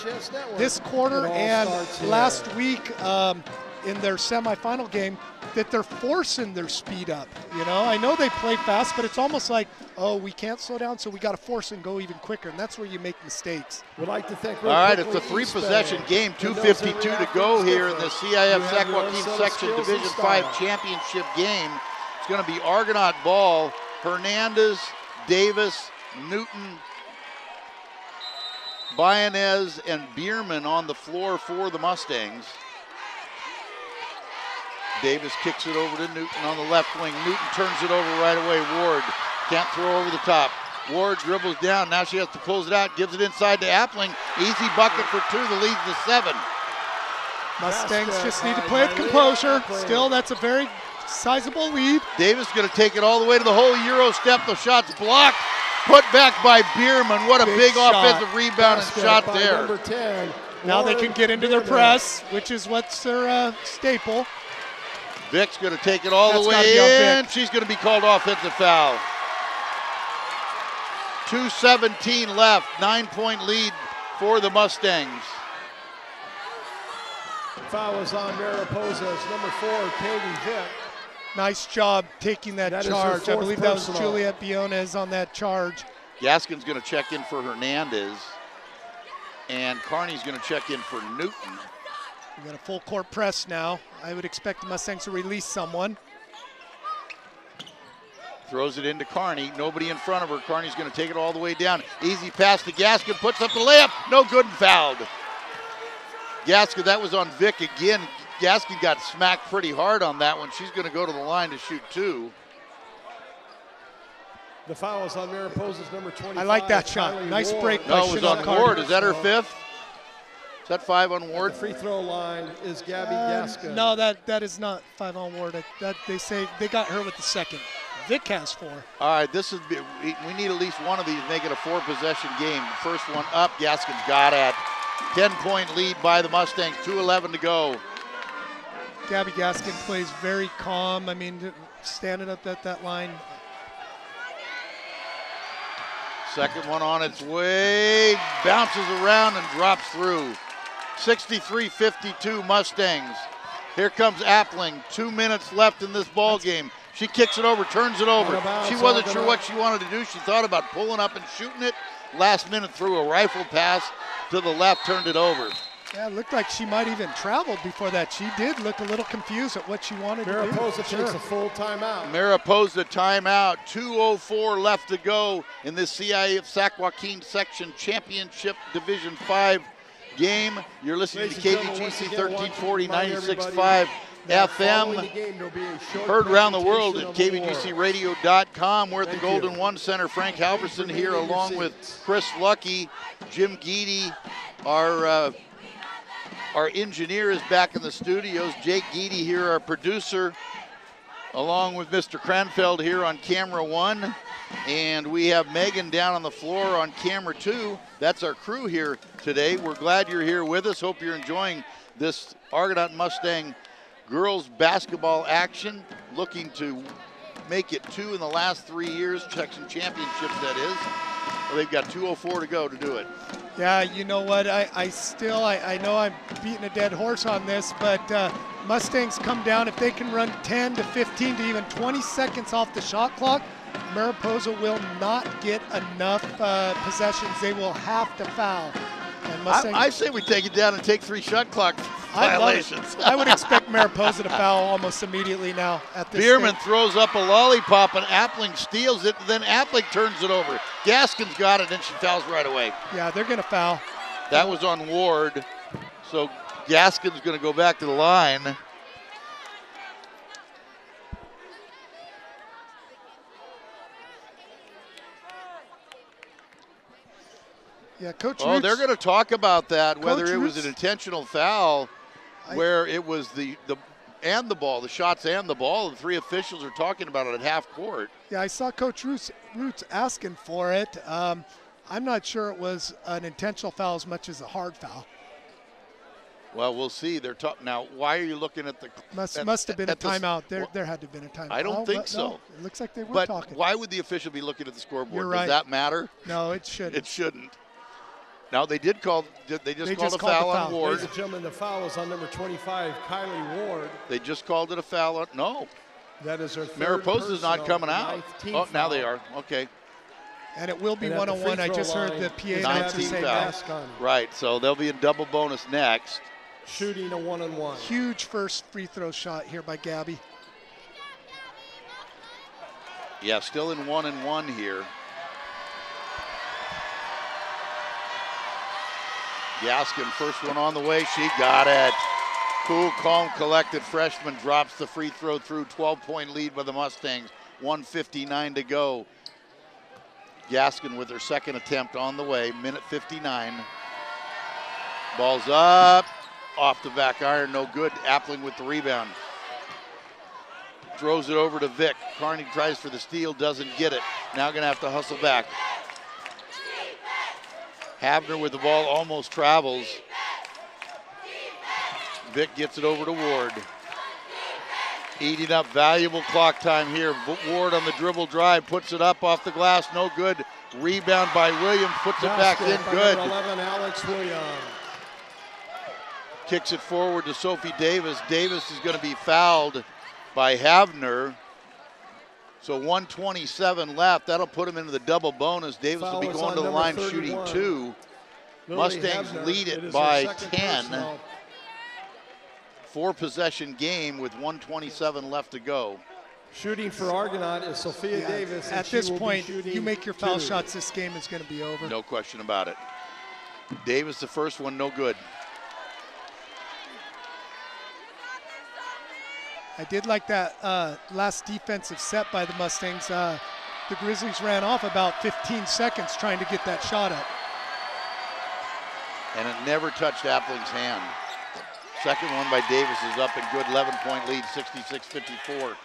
this quarter and last week in their semifinal game that they're forcing their speed up. You know, I know they play fast, but it's almost like, oh, we can't slow down, so we got to force and go even quicker, and that's where you make mistakes. We'd like to thank all right, it's a 3-possession game, 2:52 to go here in the CIF Sac Joaquin Section Division 5 championship game. It's going to be Argonaut ball. Hernandez, Davis, Newton, Bayanez, and Bierman on the floor for the Mustangs. Davis kicks it over to Newton on the left wing. Newton turns it over right away. Ward can't throw over the top. Ward dribbles down. Now she has to close it out. Gives it inside to Appling. Easy bucket for 2. The lead's to 7. Mustangs just need to play with composure. Still, that's a very sizable lead. Davis going to take it all the way to the hole. Euro step. The shot's blocked. Put back by Bierman. What a big offensive rebound and shot there. Now they can get into their press, which is what's their staple. Vick's going to take it all the way in. She's going to be called offensive foul. 2:17 left, 9-point lead for the Mustangs. Foul is on Mariposa. It's number 4, Katie Vick. Nice job taking that charge. I believe that was Juliet Biones on that charge. Gaskin's going to check in for Hernandez, and Carney's going to check in for Newton. We got a full court press now. I would expect the Mustangs to release someone. Throws it into Carney. Nobody in front of her. Carney's going to take it all the way down. Easy pass to Gaskin. Puts up the layup. No good and fouled. Gaskin, that was on Vick again. Gaskin got smacked pretty hard on that one. She's going to go to the line to shoot 2. The foul is on Mariposa's number 25. I like that shot. Nice break. No, it was on Ward. Is that her 5th? Is that 5 on Ward? The free throw line is Gabby Gaskin. No, that is not 5 on Ward. That they say they got her with the 2nd. Vick has 4. All right, we need at least one of these to make it a 4-possession game. First one up, Gaskin's got it. 10-point lead by the Mustangs, 2:11 to go. Gabby Gaskin plays very calm. I mean, standing up at that line. Second one on its way, bounces around and drops through. 63-52 Mustangs. Here comes Appling. 2 minutes left in this ball game. She kicks it over, turns it over. She wasn't sure what she wanted to do. She thought about pulling up and shooting it. Last minute threw a rifle pass to the left, turned it over. Yeah, it looked like she might even traveled before that. She did look a little confused at what she wanted to do. Mariposa takes a full timeout. Mariposa timeout. 2:04 left to go in this CIF Sac Joaquin Section Championship Division 5 game. You're listening to KVGC 1340, 96.5 FM. Heard around the world at kvgcradio.com. We're at the Golden One Center. Frank Halverson here along with Chris Lucky. Jim Geedy, our engineer, is back in the studios. Jake Geedy here, our producer, along with Mr. Cranfeld here on camera 1. And we have Megan down on the floor on camera 2. That's our crew here today. We're glad you're here with us. Hope you're enjoying this Argonaut Mustang girls basketball action. Looking to make it 2 in the last 3 years, Texan championships that is. Well, they've got 2:04 to go to do it. Yeah, you know what, I know I'm beating a dead horse on this, but Mustangs come down. If they can run 10 to 15 to even 20 seconds off the shot clock, Mariposa will not get enough possessions. They will have to foul. And I say we take it down and take 3 shot clock violations. I would expect Mariposa to foul almost immediately now at this Bierman stage. throws up a lollipop and Appling steals it, then Appling turns it over. Gaskin's got it and she fouls right away. Yeah, they're going to foul. That was on Ward, so Gaskin's going to go back to the line. Yeah, Coach Oh, Roots, they're going to talk about that, whether Coach it was Roots, an intentional foul, where it was the shots and the ball. The 3 officials are talking about it at half court. Yeah, I saw Coach Roots asking for it. I'm not sure it was an intentional foul as much as a hard foul. Well, we'll see. They're talking now. Why are you looking at the? Must have been a timeout. There had to have been a timeout. I don't think so. No, it looks like they were but talking. Why would the official be looking at the scoreboard? You're right. Does that matter? No, it shouldn't. It shouldn't. Now they did call. They just called a called foul the on foul. Ward. Ladies and gentlemen, the foul is on number 25, Kylie Ward. They just called it a foul. No, That is her third Mariposa's not personal, coming out. ninth team Oh, now foul. they are. Okay. And it will be And at the one-on-one. free I throw just heard line, the PA is announcer Gabby say foul. that. Right. So they'll be in double bonus next. Shooting a 1-on-1. Huge first free throw shot here by Gabby. Yeah, still in 1-and-1 here. Gaskin, first one on the way. She got it. Cool, calm, collected freshman drops the free throw through. 12-point lead by the Mustangs. 1:59 to go. Gaskin with her second attempt on the way. Minute 59. Ball's up. Off the back iron, no good. Appling with the rebound. Throws it over to Vic. Carney tries for the steal, doesn't get it. Now gonna have to hustle back. Havner with the ball, almost travels. Vic gets it over to Ward. Eating up valuable clock time here. Ward on the dribble drive, puts it up off the glass, no good. Rebound by Williams, puts it back in, good. 11, Alex Williams. Kicks it forward to Sophie Davis. Davis is going to be fouled by Havner. So 1:27 left. That'll put him into the double bonus. Davis will be going to the line shooting 2. Mustangs lead it by 10. 4-possession game with 1:27 left to go. Shooting for Argonaut is Sophia Davis. At this point, you make your foul shots, this game is going to be over. No question about it. Davis, the first one, no good. I did like that last defensive set by the Mustangs. The Grizzlies ran off about 15 seconds trying to get that shot up. And it never touched Appling's hand. Second one by Davis is up and good. 11-point lead, 66-54.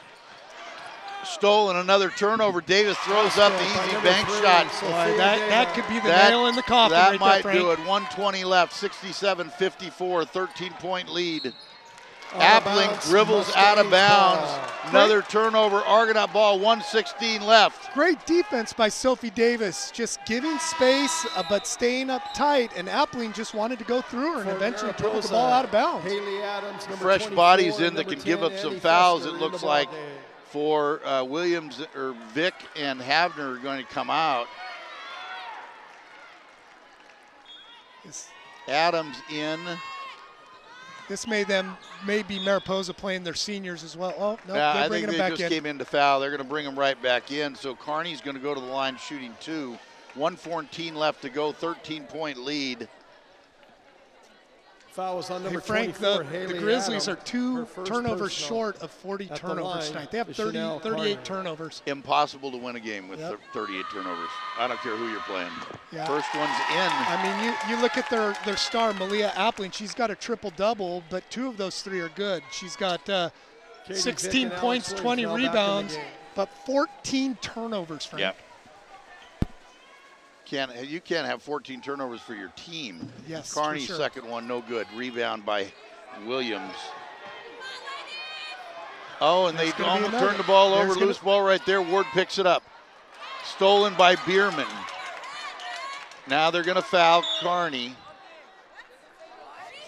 Stolen, another turnover. Davis throws up the easy bank shot. Boy, that could be the nail in the coffin that right might there, do it. 1:20 left, 67-54, 13-point lead. Appling dribbles out of bounds. Another turnover. Argonaut ball, 1:16 left. Great defense by Sophie Davis, just giving space but staying up tight, and Appling just wanted to go through her and eventually dribbled the ball out of bounds. Haley Adams, number Fresh 24, bodies in that number can give 10, up some Annie fouls, Fester it in looks the like, ball game. for Williams or Vic and Havner are going to come out. Adams in. This may be Mariposa playing their seniors as well. Oh, no, Yeah, they're I bringing think them they back just in. came in to foul. They're going to bring them right back in. So Carney's going to go to the line shooting 2. 1:14 left to go, 13-point lead. Foul was on number Frank, 24, the Grizzlies Adam, are 2 personal turnovers short of 40 at the turnovers line tonight. They have is 38 Carney. turnovers. Impossible to win a game with 38 turnovers. I don't care who you're playing. Yeah. First one's in. I mean, you look at their star, Malia Appling. She's got a triple-double, but 2 of those 3 are good. She's got 16 points, 20 rebounds, but 14 turnovers, Frank. Yep. You can't have 14 turnovers for your team. Yes, Carney's for sure. second one, no good. Rebound by Williams. Oh, and they almost turned the ball over. Loose ball right there. Ward picks it up. Stolen by Bierman. Now they're going to foul Carney.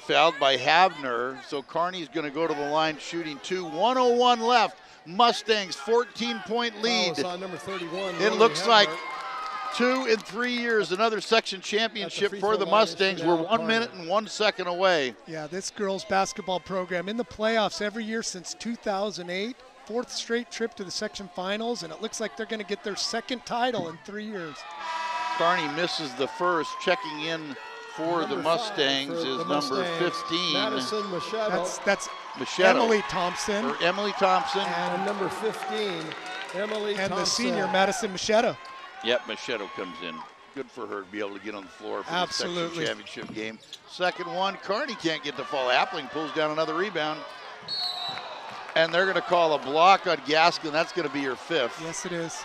Fouled by Havner. So Carney's going to go to the line shooting 2. 1:01 left. Mustangs 14-point lead. On number 31, it looks like 2 in 3 years, another section championship for the Mustangs. We're 1 minute and 1 second away. Yeah, this girls basketball program in the playoffs every year since 2008. 4th straight trip to the section finals, and it looks like they're going to get their 2nd title in 3 years. Carney misses the first. Checking in for the Mustangs is number 15. Madison Machado. That's Machado. Emily Thompson. Or Emily Thompson. And number 15, Emily and Thompson. the senior, Madison Machado. Yep, Machado comes in. Good for her to be able to get on the floor for Absolutely. the section championship game. Second one, Carney can't get the fall. Appling pulls down another rebound. And they're going to call a block on Gaskin. That's going to be her 5th. Yes, it is.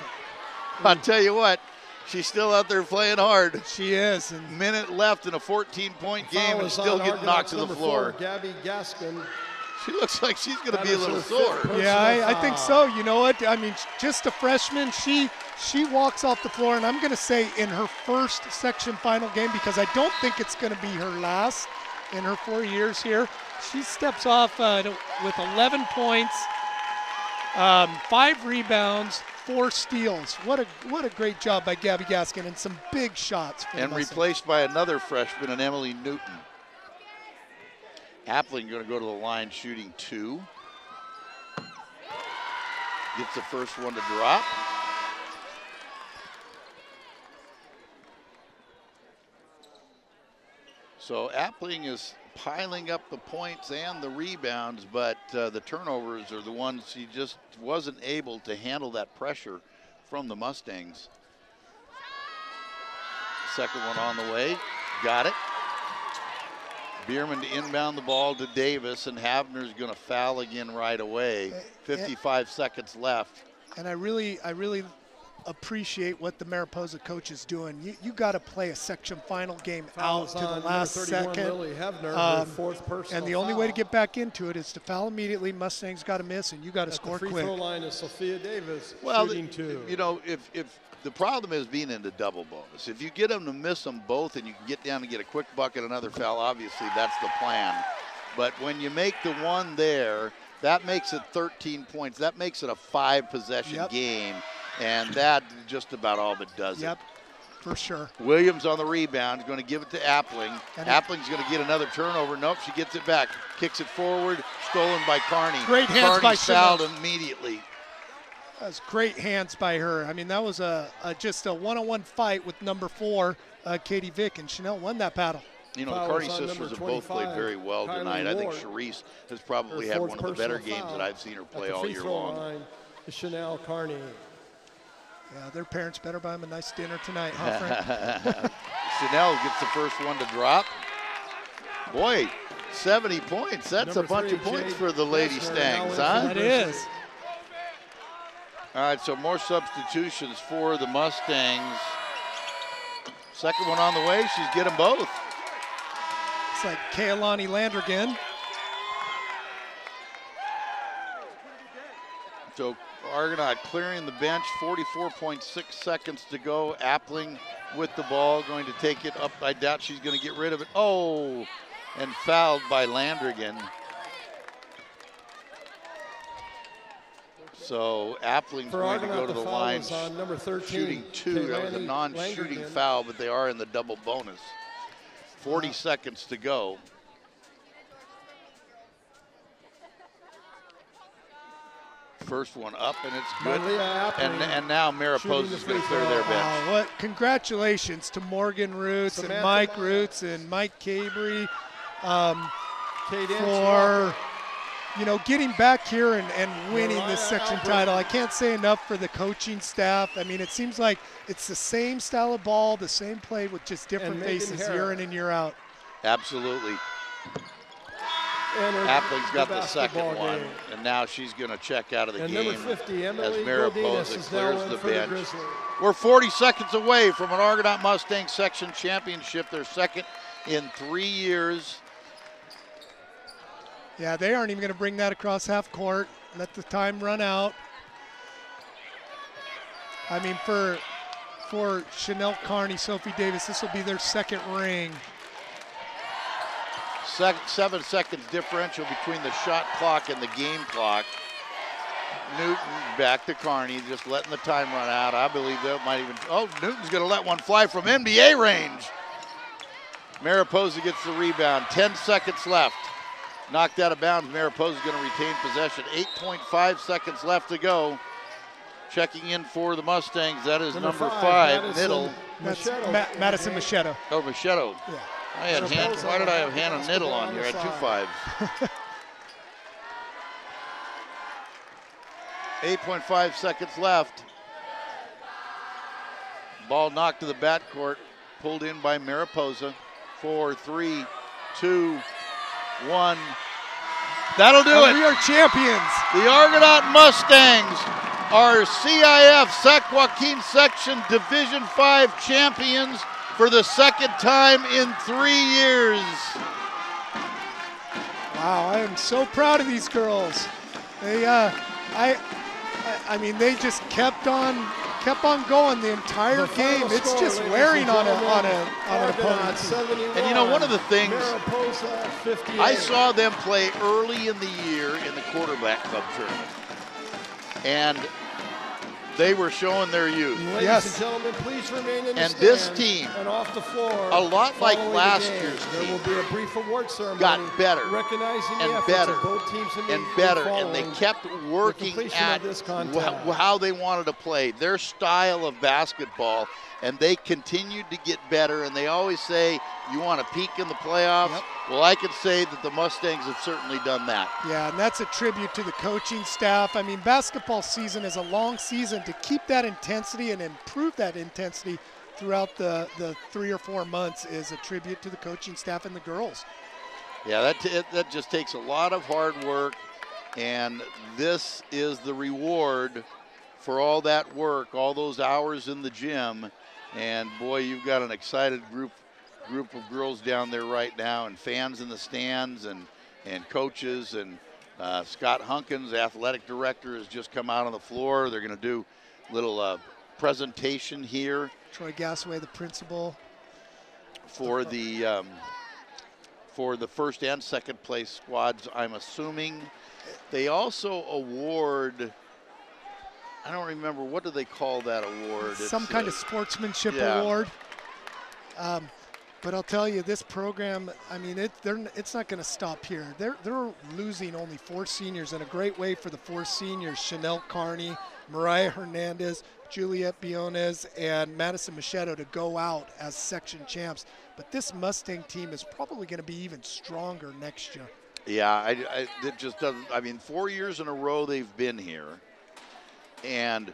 I'll tell you what, she's still out there playing hard. She is. And minute left in a 14-point game and still getting knocked to the floor. 4, Gabby Gaskin. She looks like she's going to be a little sore. Yeah, I think so. You know what? I mean, just a freshman. She walks off the floor, and I'm going to say in her first section final game, because I don't think it's going to be her last in her 4 years here. She steps off with 11 points, 5 rebounds, 4 steals. What a great job by Gabby Gaskin, and some big shots. For and replaced by another freshman, and Emily Newton. Appling going to go to the line shooting 2. Gets the first one to drop. So Appling is piling up the points and the rebounds, but the turnovers are the ones he just wasn't able to handle that pressure from the Mustangs. Second one on the way, got it. Bierman to inbound the ball to Davis, and Havner's going to foul again right away. 55 seconds left. And I really appreciate what the Mariposa coach is doing. You got to play a section final game out to the last second. Lily Havner, her 4th personal and the only way to foul. get back into it is to foul immediately. Mustangs got to miss, and you got to score the quick. free throw line is Sophia Davis, Well, shooting 2. you know, if the problem is being in the double bonus. If you get them to miss them both and you can get down and get a quick bucket, another foul, obviously that's the plan. But when you make the one there, that makes it 13 points. That makes it a 5-possession game, and that just about all but does it. For sure. Williams on the rebound, going to give it to Appling. Appling's going to get another turnover. Nope, she gets it back. Kicks it forward, stolen by Carney. Great hands by fouled Chanel. Immediately. That was great hands by her. I mean, that was just a one-on-one fight with number 4, Katie Vick, and Chanel won that battle. You know, the Carney sisters have both played very well tonight. I think Charisse has probably had one of the better games that I've seen her play all year long. Line, Chanel Carney. Yeah, their parents better buy them a nice dinner tonight, huh, Frank? Chanel gets the first one to drop. Boy, 70 points. That's a bunch of points for the Lady Stangs, huh? That is. All right, so more substitutions for the Mustangs. Second one on the way. She's get them both. It's like Kaylani Landrigan. So Argonaut clearing the bench, 44.6 seconds to go. Appling with the ball, going to take it up. I doubt she's going to get rid of it. Oh, and fouled by Landrigan. So Appling's going to go to the line number 13, shooting 2. That was a non-shooting foul, but they are in the double bonus. 40 seconds to go. First one up, and it's good. And now Mariposa's going to clear their bench. Congratulations to Morgan Roots and Mike Roots and Mike Cabry for, you know, getting back here and winning this section title. I can't say enough for the coaching staff. I mean, it seems like it's the same style of ball, the same play with just different faces year in and year out. Absolutely. Appling's got the second one, and now she's going to check out of the game 50, as Mariposa clears the bench. We're 40 seconds away from an Argonaut Mustangs section championship, their second in 3 years. Yeah, they aren't even going to bring that across half court. Let the time run out. I mean, for Chanel Carney, Sophie Davis, this will be their second ring. 7 seconds differential between the shot clock and the game clock. Newton back to Carney, just letting the time run out. I believe that might even, oh, Newton's going to let one fly from NBA range. Mariposa gets the rebound, 10 seconds left. Knocked out of bounds, Mariposa's going to retain possession. 8.5 seconds left to go. Checking in for the Mustangs, that is number 5, Niddle. That's Madison Machado. Oh, Machado. Yeah. I had why did I have Hannah Niddle on here? I had 2 5s. 8.5 seconds left. Ball knocked to the backcourt, pulled in by Mariposa. 4, 3, 2, 1. That'll do it. We are champions. The Argonaut Mustangs are CIF Sac Joaquin Section Division 5 champions for the second time in 3 years. Wow, I am so proud of these girls. They, I mean, they just kept on going the entire game. It's just wearing on an opponent. And you know, one of the things, I saw them play early in the year in the quarterback club tournament, and they were showing their youth. Ladies and gentlemen, please remain in the and this stands team, and off the floor, a lot like last game. year's There team, will be a brief award ceremony, got better recognizing and the efforts better of both teams and they kept working at how they wanted to play, their style of basketball, and they continued to get better. And they always say, you want to peak in the playoffs? Yep. Well, I can say that the Mustangs have certainly done that. Yeah, and that's a tribute to the coaching staff. I mean, basketball season is a long season. To keep that intensity and improve that intensity throughout the 3 or 4 months is a tribute to the coaching staff and the girls. Yeah, that just takes a lot of hard work, and this is the reward for all that work, all those hours in the gym. And boy, you've got an excited group of girls down there right now, and fans in the stands, and coaches, and Scott Hunkins, athletic director, has just come out on the floor. They're going to do a little presentation here. Troy Gasaway, the principal. For the first and second place squads, I'm assuming. They also award, I don't remember, what do they call that award? Some kind of sportsmanship award. But I'll tell you, this program, I mean, it's not going to stop here. They're losing only 4 seniors, and a great way for the 4 seniors, Chanel Carney, Mariah Hernandez, Juliet Biones, and Madison Machado, to go out as section champs. But this Mustang team is probably going to be even stronger next year. Yeah, it just doesn't, I mean, 4 years in a row they've been here. And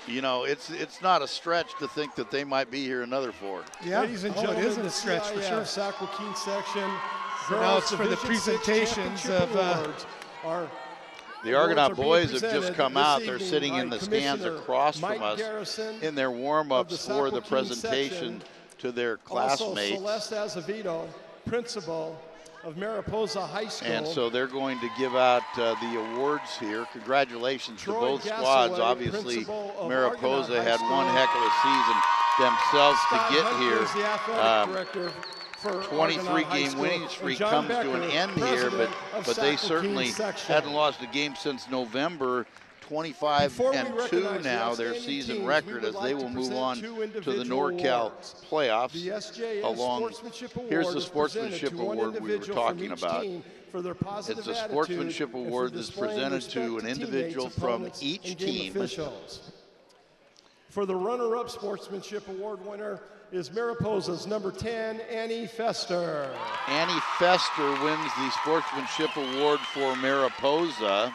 you know, it's not a stretch to think that they might be here another 4. Yeah, ladies and gentlemen, it isn't a stretch for sure. Sac Joaquin section. So now it's for the presentations of the Argonaut boys have just come out. They're sitting in the stands across from us in their warm-ups for the presentation to their classmates. Also, Celeste Azevedo, principal of Mariposa High School. And so they're going to give out the awards here. Congratulations to both Gasaway, squads. Obviously, Mariposa had one heck of a season themselves to get here. 23-game winning streak comes to an end here, but they certainly hadn't lost a game since November. 25-2 now, their season record, as they will move on to the NorCal playoffs. Here's the sportsmanship award we were talking about. It's a sportsmanship award that's presented to an individual from each team. For the runner-up sportsmanship award winner is Mariposa's number 10, Annie Fester. Annie Fester wins the Sportsmanship Award for Mariposa.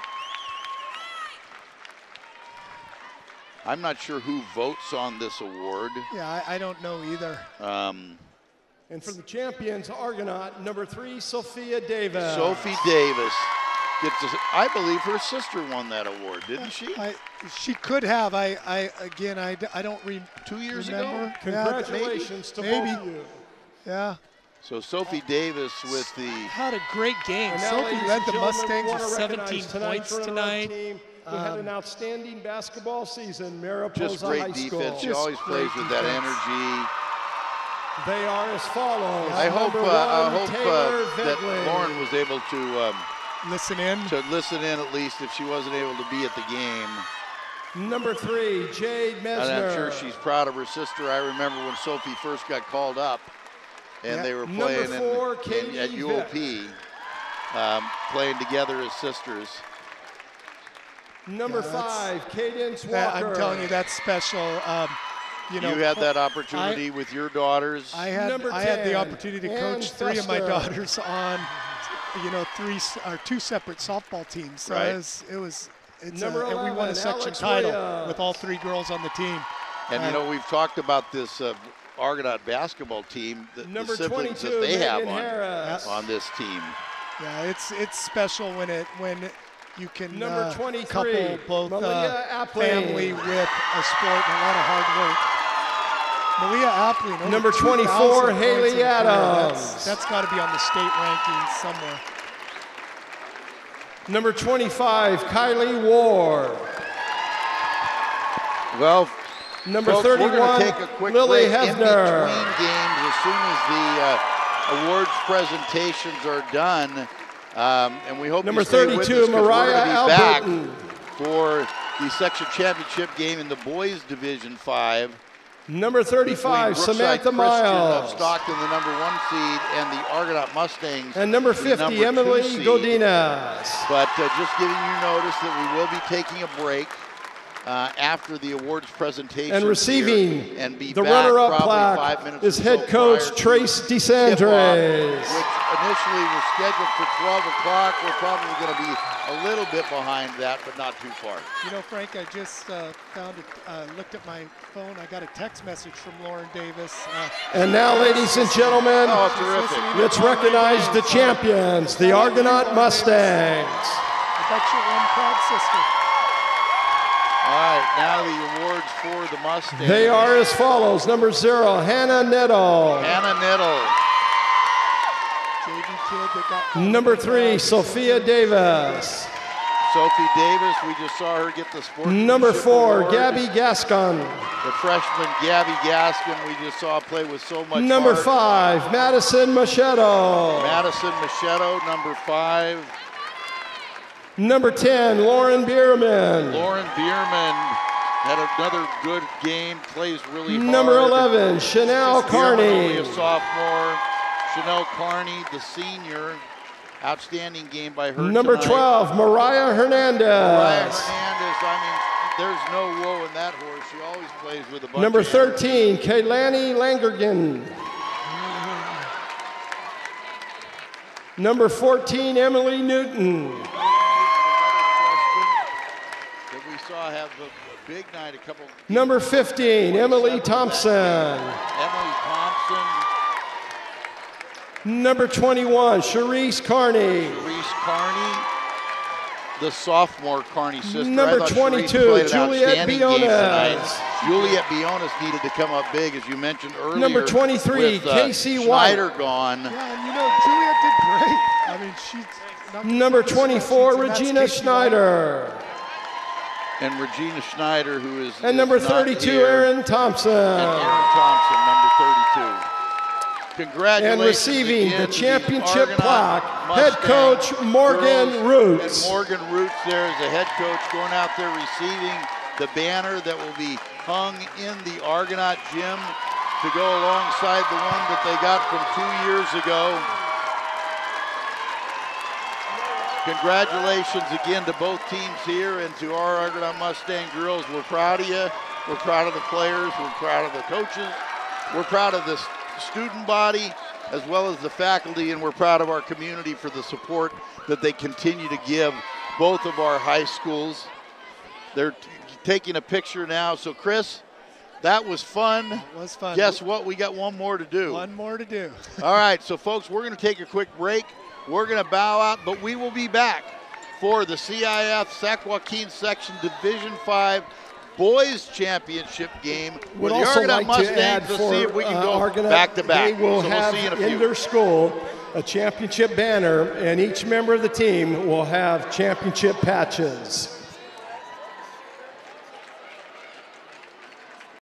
I'm not sure who votes on this award. Yeah, I don't know either. And for the champions, Argonaut, number 3, Sophia Davis. Sophie Davis gets, I believe her sister won that award, didn't she? She could have. I don't 2 years remember. ago? Congratulations to maybe. both of you. Yeah. So Sophie Davis with the... Had a great game. And now, Sophie ladies led and the gentlemen, Mustangs we with wanna 17 recognize points tonight's tonight. team who had an outstanding basketball season, Mariposa Just great High defense. School. She always plays with that energy. They are as follows. I hope Taylor that Vidley. Lauren was able to listen in. At least if she wasn't able to be at the game. Number 3, Jade Mesner. And I'm sure she's proud of her sister. I remember when Sophie first got called up, and they were playing Number 4, at Katie UOP, playing together as sisters. Number 5, Cadence Walker. I'm telling you, that's special. You had that opportunity with your daughters. I had the opportunity to coach 3 of my daughters on, 2 separate softball teams. So right. Number 11, and we won a section Alex title Williams. with all 3 girls on the team. And we've talked about this Argonaut basketball team, the siblings 22, that they Megan have Harris. on this team. Yeah, it's special when you can Number 23, couple both Malia Appling. family with a sport and a lot of hard work. Malia Appling. over Number 2,000 24, points Haley in a career. Adams. That's got to be on the state rankings somewhere. Number 25, Kylie Ward. Well, Number folks, 31, we're going to take a quick Lily break in Hefner. between games as soon as the awards presentations are done. And we hope Number you stay with us 32, 'cause we're Mariah going to be back Alberton. for the section championship game in the boys division 5. Number 35, between Brookside Samantha Christian of Miles. Stockton, the number 1 seed, and the Argonaut Mustangs. And number the 50, number 2 Emily seed. Godinez. But just giving you notice that we will be taking a break after the awards presentation. And receiving here, and be the back runner-up probably plaque 5 minutes is or head so coach prior to Trace tip-off, DeSandres. which initially was scheduled for 12 o'clock. We're probably going to be a little bit behind that, but not too far. Frank, I just looked at my phone. I got a text message from Lauren Davis. And now, ladies and gentlemen, Oh, terrific. let's recognize the champions, the Argonaut Mustangs. I bet you're one proud sister. All right, now the awards for the Mustangs. They are as follows. Number 0, Hannah Nettle. Hannah Nettle. JV kid that got Number 3, Sophia Davis. Sophie Davis, we just saw her get the sportsmanship Number 4, award. Gabby Gascon. The freshman Gabby Gaskin, we just saw play with so much Number heart. 5, Madison Machado. Madison Machado, number 5. Number 10, Lauren Bierman. Lauren Bierman had another good game, plays really hard. Number 11, Chanel Bierman, only a Carney. sophomore. Chanel Carney, the senior. Outstanding game by her Number tonight. 12, Mariah Hernandez. Mariah Hernandez, there's no woe in that horse. She always plays with a bunch Number of 13, Kaylani Langergan. Number 14, Emily Newton. Another freshman that we saw have a big night, a couple. Number 15, Emily Thompson. Emily Thompson, Number 21, Charisse Carney. Reese Carney, the sophomore Carney sister. Number I thought 22, Charisse played an Juliet outstanding game tonight. Biones. Juliet Biones needed to come up big, as you mentioned earlier. Number 23, with, Casey White. Schneider gone. Yeah, and Juliet did great. I mean, she's not Number 24, and that's Regina Casey Schneider. And Regina Schneider, who is And number not 32, here. Aaron Thompson. And Aaron Thompson, number 32. Congratulations And receiving again the to championship Argonaut plaque, Mustang head coach Morgan girls. Roots. And Morgan Roots there is the head coach going out there receiving the banner that will be hung in the Argonaut gym to go alongside the one that they got from 2 years ago. Congratulations again to both teams here and to our Argonaut Mustang girls. We're proud of you. We're proud of the players. We're proud of the coaches. We're proud of the student body. as well as the faculty, and we're proud of our community for the support that they continue to give both of our high schools. They're taking a picture now. So, Chris, that was fun. It was fun. Guess what? We got one more to do. One more to do. All right, so folks, we're going to take a quick break. We're going to bow out, but we will be back for the CIF Sac Joaquin Section Division 5 Boys Championship game with the Argonaut Mustangs. Let's see if we can go back to back. They will so have we'll see you in a few. in their school a championship banner, and each member of the team will have championship patches.